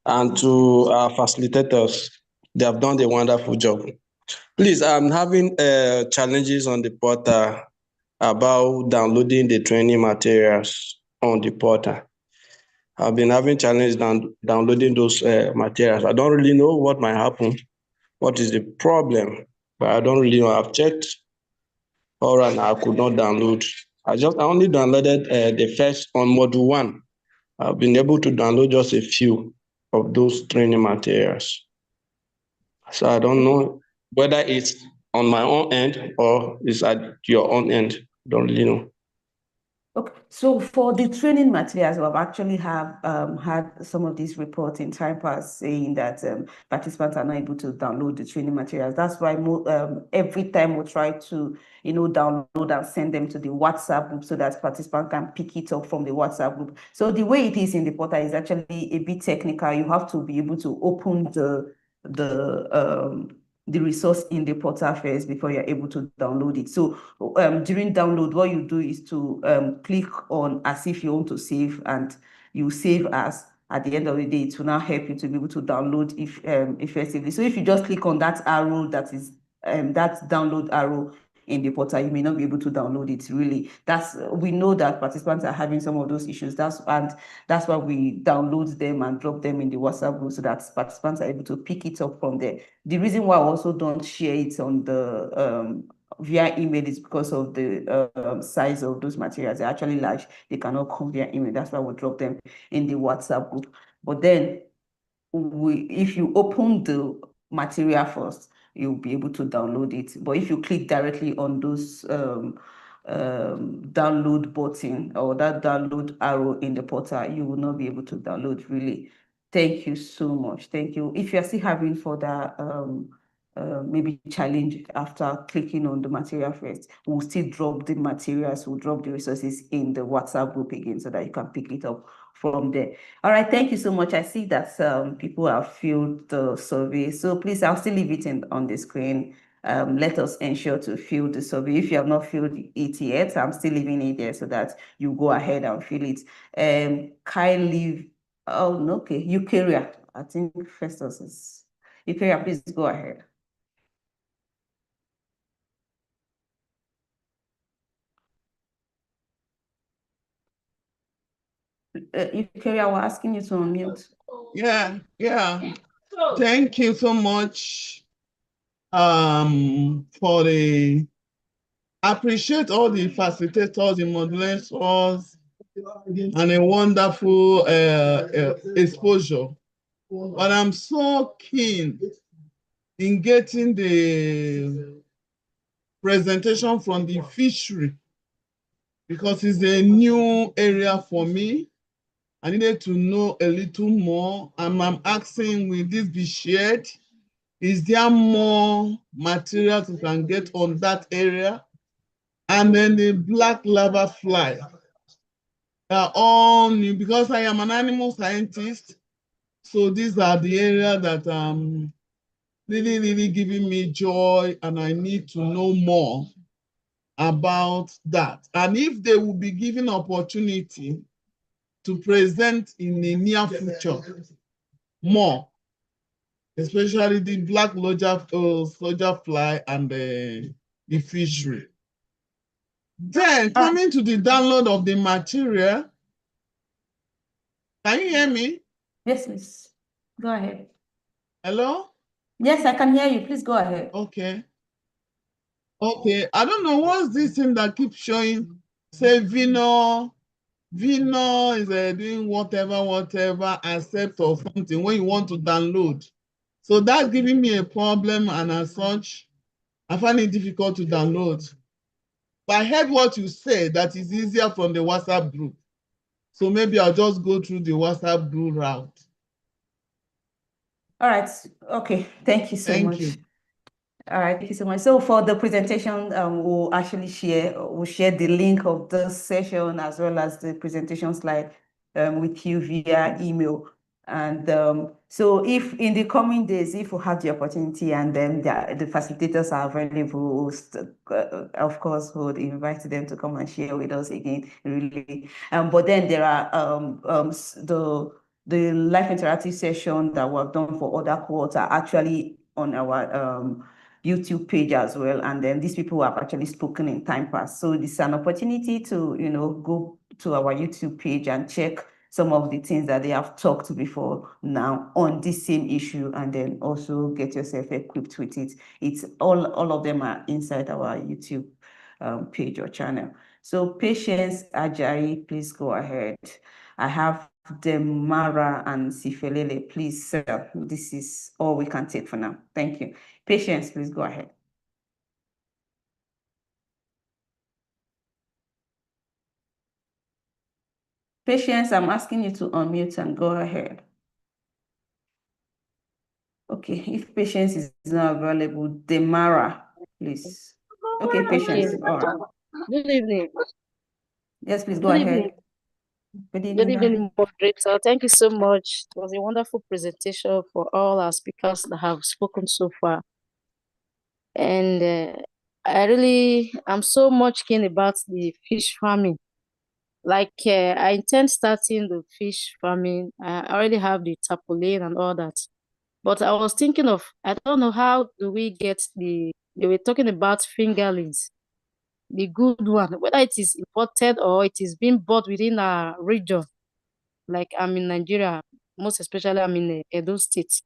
And to our facilitators, they have done a wonderful job. Please, I'm having challenges on the portal about downloading the training materials on the portal. I've been having challenges downloading those materials. I don't really know what might happen, what is the problem, but I don't really know. I've checked. All right, I could not download. I only downloaded the first on module 1. I've been able to download just a few of those training materials. So I don't know whether it's on my own end or it's at your own end. Don't really know. Okay, so for the training materials, we've actually have had some of these reports in time past saying that participants are not able to download the training materials. That's why every time we try to download and send them to the WhatsApp group so that participants can pick it up from the WhatsApp group. So the way it is in the portal is actually a bit technical. You have to be able to open the resource in the portal first before you're able to download it. So during download, what you do is to click on as if you want to save, and you save as, at the end of the day, it will now help you to be able to download effectively. So if you just click on that arrow that is that download arrow in the portal, you may not be able to download it really. We know that participants are having some of those issues. That's why we download them and drop them in the WhatsApp group so that participants are able to pick it up from there. The reason why I also don't share it on the via email is because of the size of those materials. They're actually large. They cannot come via email. That's why we drop them in the WhatsApp group. But then if you open the material first, you'll be able to download it. But if you click directly on those download button or that download arrow in the portal, you will not be able to download really. Thank you so much. Thank you. If you're still having further maybe challenge after clicking on the material first, we'll still drop the materials, we'll drop the resources in the WhatsApp group again so that you can pick it up from there. All right, thank you so much. I see that people have filled the survey. So please, I'll still leave it on the screen. Let us ensure to fill the survey. If you have not filled it yet, I'm still leaving it there so that you go ahead and fill it. Kylie, oh, no, okay, Eukarya. I think Festus is, Eukarya, please go ahead. Eukarya, we're asking you to unmute. Yeah. Thank you so much for the appreciate all the facilitators, the moderators, and a wonderful exposure. But I'm so keen in getting the presentation from the fishery because it's a new area for me. I needed to know a little more, and I'm asking, will this be shared? Is there more materials we can get on that area? And then the black lava fly. They're all new because I am an animal scientist. So these are the areas that really giving me joy, and I need to know more about that. And if they will be given opportunity to present in the near future more, especially the black soldier fly and the fishery. Then coming to the download of the material, can you hear me? Yes, miss. Go ahead. Hello? Yes, I can hear you. Please go ahead. Okay. I don't know what's this thing that keeps showing, say Vino is doing whatever, accept or something when you want to download. So that's giving me a problem, and as such, I find it difficult to download. But I heard what you said, that is easier from the WhatsApp group. So maybe I'll just go through the WhatsApp group route. All right. Okay. Thank you so much. Thank you. All right, thank you so much. So for the presentation, we'll share the link of the session as well as the presentation slide with you via email. And so if in the coming days, if we have the opportunity and then the facilitators are available, of course, we would invite them to come and share with us again, really. But then there are the live interactive session that we've done for other cohorts are actually on our YouTube page as well. And then these people have actually spoken in time past. So this is an opportunity to, go to our YouTube page and check some of the things that they have talked before now on this same issue, and then also get yourself equipped with it. It's all of them are inside our YouTube page or channel. So Patience Ajayi, please go ahead. I have Demara and Sifelele. Please, sir, this is all we can take for now. Thank you. Patience, please go ahead. Patience, I'm asking you to unmute and go ahead. Okay, if Patience is not available, Demara, please. Okay, Patience. Okay. All right. Good evening. Yes, please go Good ahead. evening. Good evening. Good evening, moderator. Thank you so much. It was a wonderful presentation for all our speakers that have spoken so far. And I'm so much keen about the fish farming. Like I intend starting the fish farming. I already have the tarpaulin and all that. But I was thinking of, I don't know how do we get they were talking about fingerlings, the good one, whether it is imported or it is being bought within our region. Like I'm in Nigeria, most especially I'm in Edo State.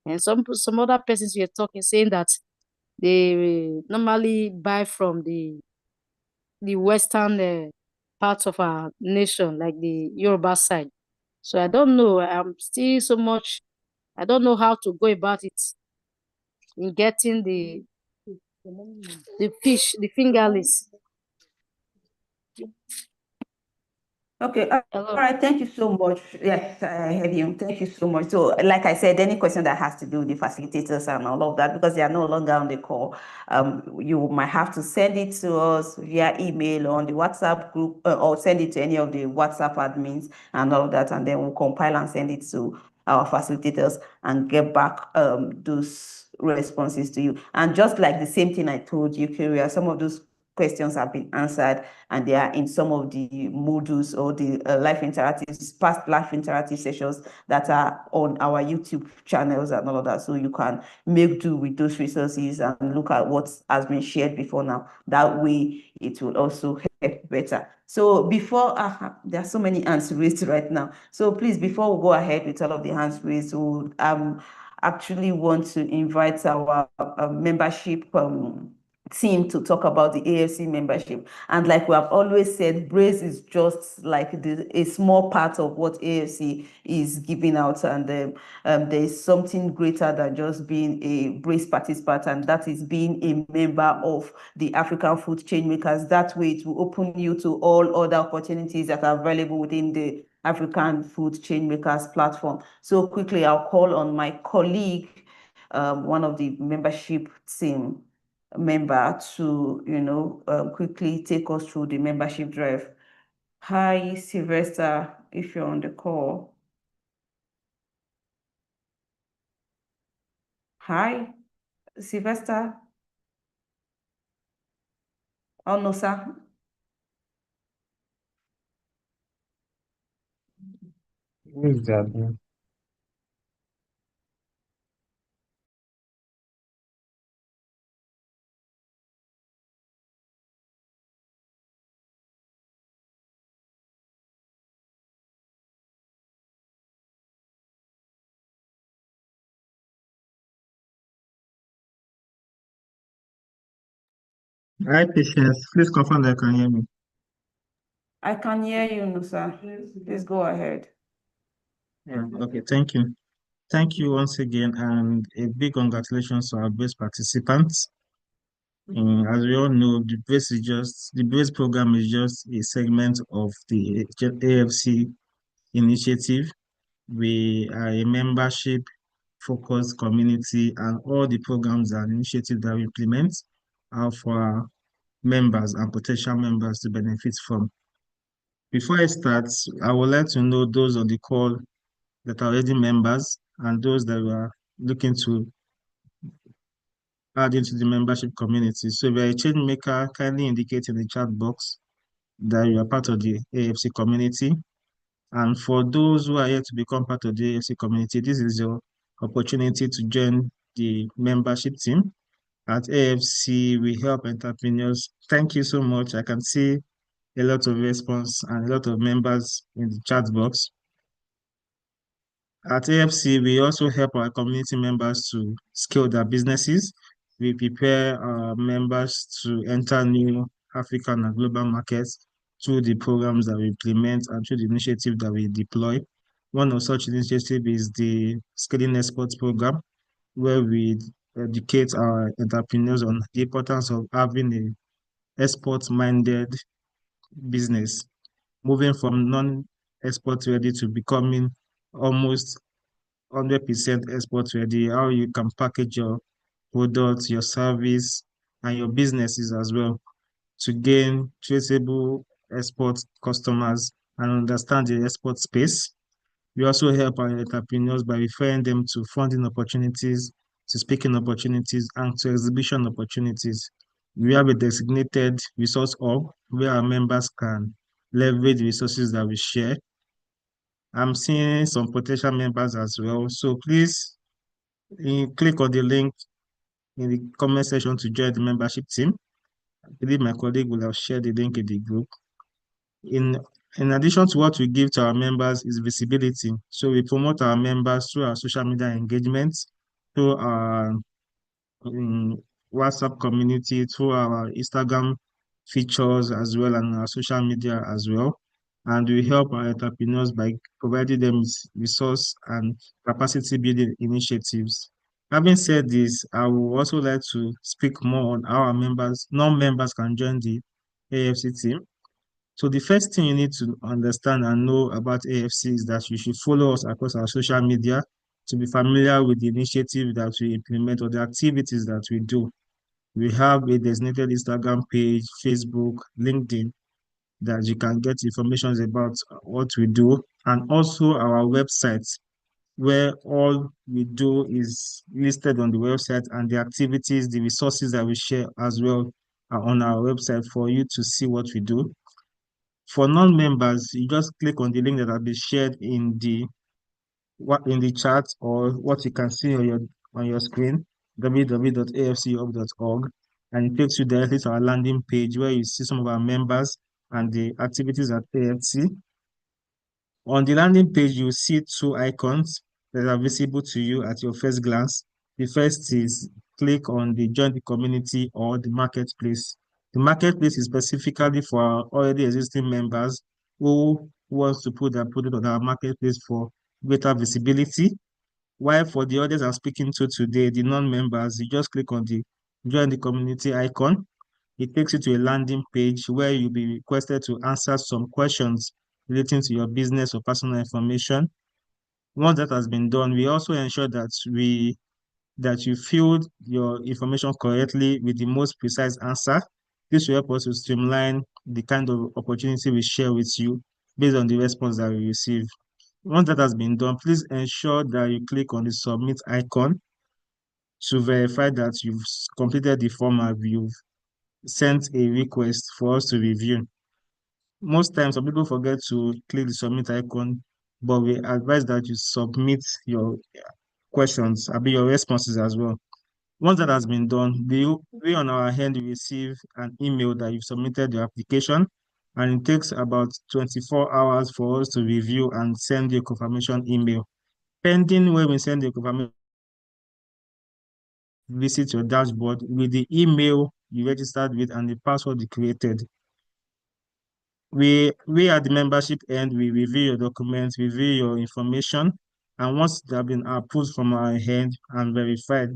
And some other persons were talking, saying that they normally buy from the western parts of our nation, like the Yoruba side. So I don't know. I'm still so much. I don't know how to go about it in getting the fish, the fingerlings. Okay. All Hello. right. Thank you so much. Yes, I heard you. Thank you so much. So, like I said, any question that has to do with the facilitators and all of that, because they are no longer on the call, you might have to send it to us via email or on the WhatsApp group, or send it to any of the WhatsApp admins and all of that, and then we'll compile and send it to our facilitators and get back those responses to you. And just like the same thing I told you, Kyria, some of those questions have been answered and they are in some of the modules or the live interactive, past live interactive sessions that are on our YouTube channels and all of that. So you can make do with those resources and look at what has been shared before now. That way it will also help better. So before, there are so many hands raised right now. So please, before we go ahead with all of the hands raised, we actually want to invite our membership team to talk about the AFC membership. And like we have always said, Brace is just like a small part of what AFC is giving out. And there is something greater than just being a Brace participant, and that is being a member of the African Food Changemakers. That way it will open you to all other opportunities that are available within the African Food Changemakers platform. So quickly, I'll call on my colleague, one of the membership team member to, quickly take us through the membership drive. Hi, Sylvester, if you're on the call. Hi, Sylvester. Oh, no, sir. Who is that? Hi, Patience. Please confirm that you can hear me. I can hear you, Nusa. Please go ahead. Yeah, okay, thank you. Thank you once again, and a big congratulations to our best participants. As we all know, the BRACE program is just a segment of the AFC initiative. We are a membership focused community, and all the programs and initiatives that we implement are for our members and potential members to benefit from. Before I start, I would like to know those on the call that are already members and those that are looking to add into the membership community. So if you're a change maker, kindly indicate in the chat box that you are part of the AFC community. And for those who are yet to become part of the AFC community, this is your opportunity to join the membership team. At AFC, we help entrepreneurs. Thank you so much. I can see a lot of response and a lot of members in the chat box. At AFC, we also help our community members to scale their businesses. We prepare our members to enter new African and global markets through the programs that we implement and through the initiative that we deploy. One of such initiatives is the Scaling Exports program, where we educate our entrepreneurs on the importance of having a export-minded business, moving from non-export ready to becoming almost 100% export ready, how you can package your products, your service, and your businesses as well to gain traceable export customers and understand the export space. We also help our entrepreneurs by referring them to funding opportunities, to speaking opportunities, and to exhibition opportunities. We have a designated resource hub where our members can leverage the resources that we share. I'm seeing some potential members as well. So please click on the link in the comment section to join the membership team. I believe my colleague will have shared the link in the group. In addition to what we give to our members is visibility. So we promote our members through our social media engagements, through our WhatsApp community, through our Instagram features as well, and our social media as well. And we help our entrepreneurs by providing them with resource and capacity building initiatives. Having said this, I would also like to speak more on how our members, non-members can join the AFC team. So the first thing you need to understand and know about AFC is that you should follow us across our social media to be familiar with the initiative that we implement or the activities that we do. We have a designated Instagram page, Facebook, LinkedIn that you can get information about what we do, and also our website where all we do is listed on the website, and the activities, the resources that we share as well are on our website for you to see what we do. For non-members, you just click on the link that will be shared in the chat or what you can see on your screen, www.afcup.org, and it takes you directly to our landing page where you see some of our members and the activities at AFC. On the landing page, you see two icons that are visible to you at your first glance. The first is click on the join the community or the marketplace. The marketplace is specifically for our already existing members who wants to put their product on our marketplace for greater visibility. While for the others I'm speaking to today, the non-members, you just click on the join the community icon. It takes you to a landing page where you'll be requested to answer some questions relating to your business or personal information. Once that has been done, we also ensure that you filled your information correctly with the most precise answer. This will help us to streamline the kind of opportunity we share with you based on the response that we receive. Once that has been done, please ensure that you click on the submit icon to verify that you've completed the form and you've sent a request for us to review. Most times, some people forget to click the submit icon, but we advise that you submit your questions, your responses as well. Once that has been done, we on our hand will receive an email that you've submitted your application, and it takes about 24 hours for us to review and send you a confirmation email. Pending when we send the confirmation, visit your dashboard with the email you registered with and the password you created. We at the membership end, we review your documents, review your information, and once they have been approved from our end and verified,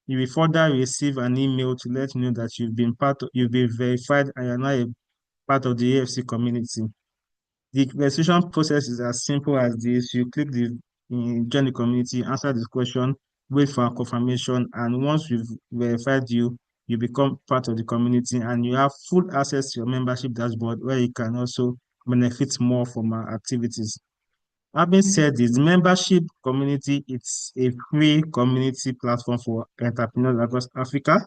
you will further receive an email to let you know that you've been verified and you're now a part of the AFC community. The registration process is as simple as this. You click the join the community, answer this question, wait for a confirmation, and once we've verified you, you become part of the community and you have full access to your membership dashboard where you can also benefit more from our activities. Having said this, the membership community, it's a free community platform for entrepreneurs across Africa.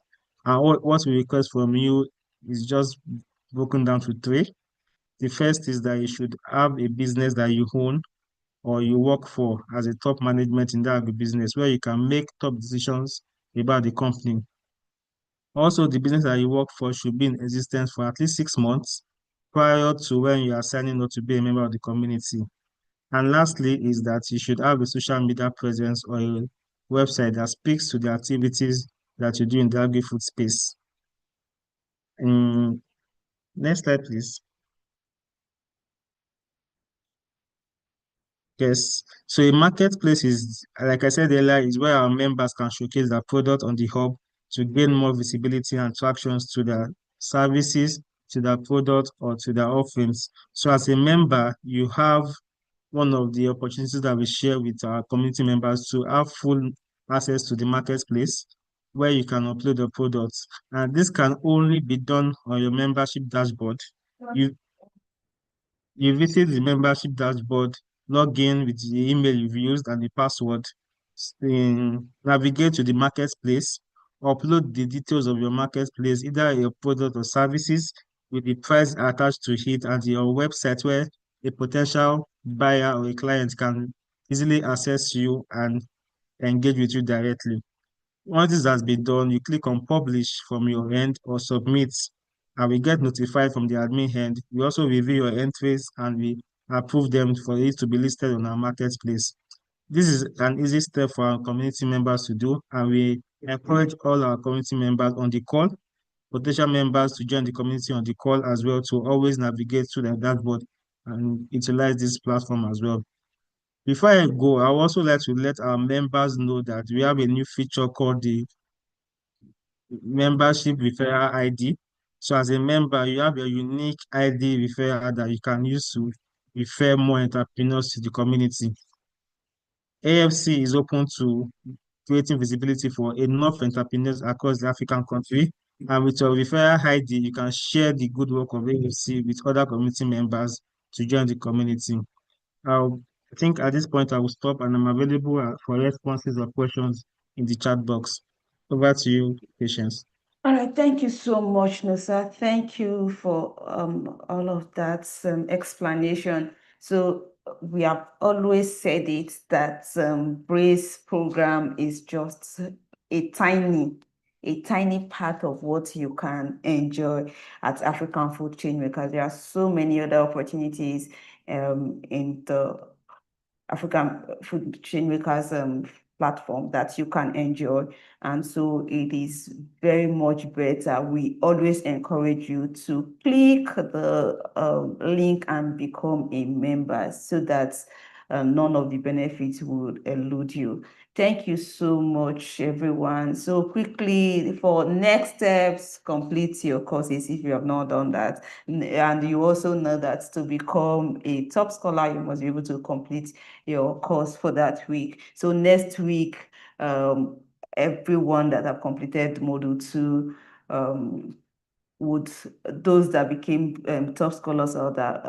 And what we request from you is just broken down to three. The first is that you should have a business that you own or you work for as a top management in that business where you can make top decisions about the company. Also, the business that you work for should be in existence for at least 6 months prior to when you are signing up to be a member of the community. And lastly is that you should have a social media presence or a website that speaks to the activities that you do in the agri-food space. Next slide, please. Yes. So a marketplace is, like I said earlier, is where our members can showcase their product on the hub to gain more visibility and attractions to their services, to their product, or to their offerings. So as a member, you have one of the opportunities that we share with our community members to have full access to the marketplace where you can upload your products. And this can only be done on your membership dashboard. You you visit the membership dashboard, log in with the email you've used and the password, navigate to the marketplace, upload the details of your marketplace, either your product or services, with the price attached to it and your website where a potential buyer or a client can easily access you and engage with you directly. Once this has been done, you click on publish from your end or submit, and we get notified from the admin end. We also review your entries and we approve them for it to be listed on our marketplace. This is an easy step for our community members to do, and we encourage all our community members on the call, potential members to join the community on the call as well to always navigate through the dashboard and utilize this platform as well. Before I go, I would also like to let our members know that we have a new feature called the membership referral ID. So as a member, you have a unique ID referral that you can use to refer more entrepreneurs to the community. AFC is open to creating visibility for enough entrepreneurs across the African country. And with your referral ID, you can share the good work of AFC with other community members to join the community. I think at this point I will stop and I'm available for responses or questions in the chat box. Over to you, Patience. All right, thank you so much, Nusa. Thank you for all of that explanation. So we have always said it that Brace program is just a tiny part of what you can enjoy at African Food Chain, because there are so many other opportunities in the African Food Chain Makers platform that you can enjoy. And so it is very much better. We always encourage you to click the link and become a member so that none of the benefits would elude you. Thank you so much, everyone. So quickly, for next steps, complete your courses if you have not done that. And you also know that to become a top scholar, you must be able to complete your course for that week. So next week, everyone that have completed module 2 would, those that became top scholars or that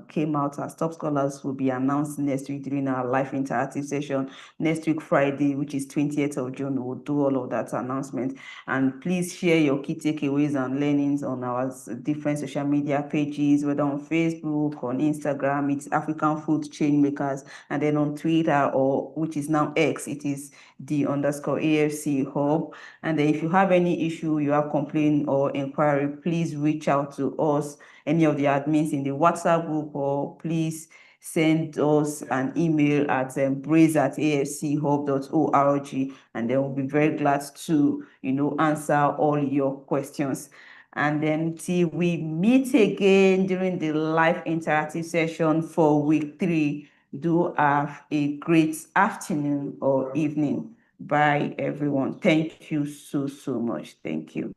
came out as top scholars will be announced next week during our live interactive session. Next week, Friday, which is 20th of June, we'll do all of that announcement. And please share your key takeaways and learnings on our different social media pages, whether on Facebook, on Instagram, it's African Food Chain Makers, and then on Twitter, or which is now X, it is _AFC Hub. And then if you have any issue, you have complaint or inquiry, please reach out to us, any of the admins in the WhatsApp group, or please send us an email at braze@afchub.org, and then we'll be very glad to, answer all your questions. And then till we meet again during the live interactive session for week 3, do have a great afternoon or evening. Bye, everyone. Thank you so much. Thank you.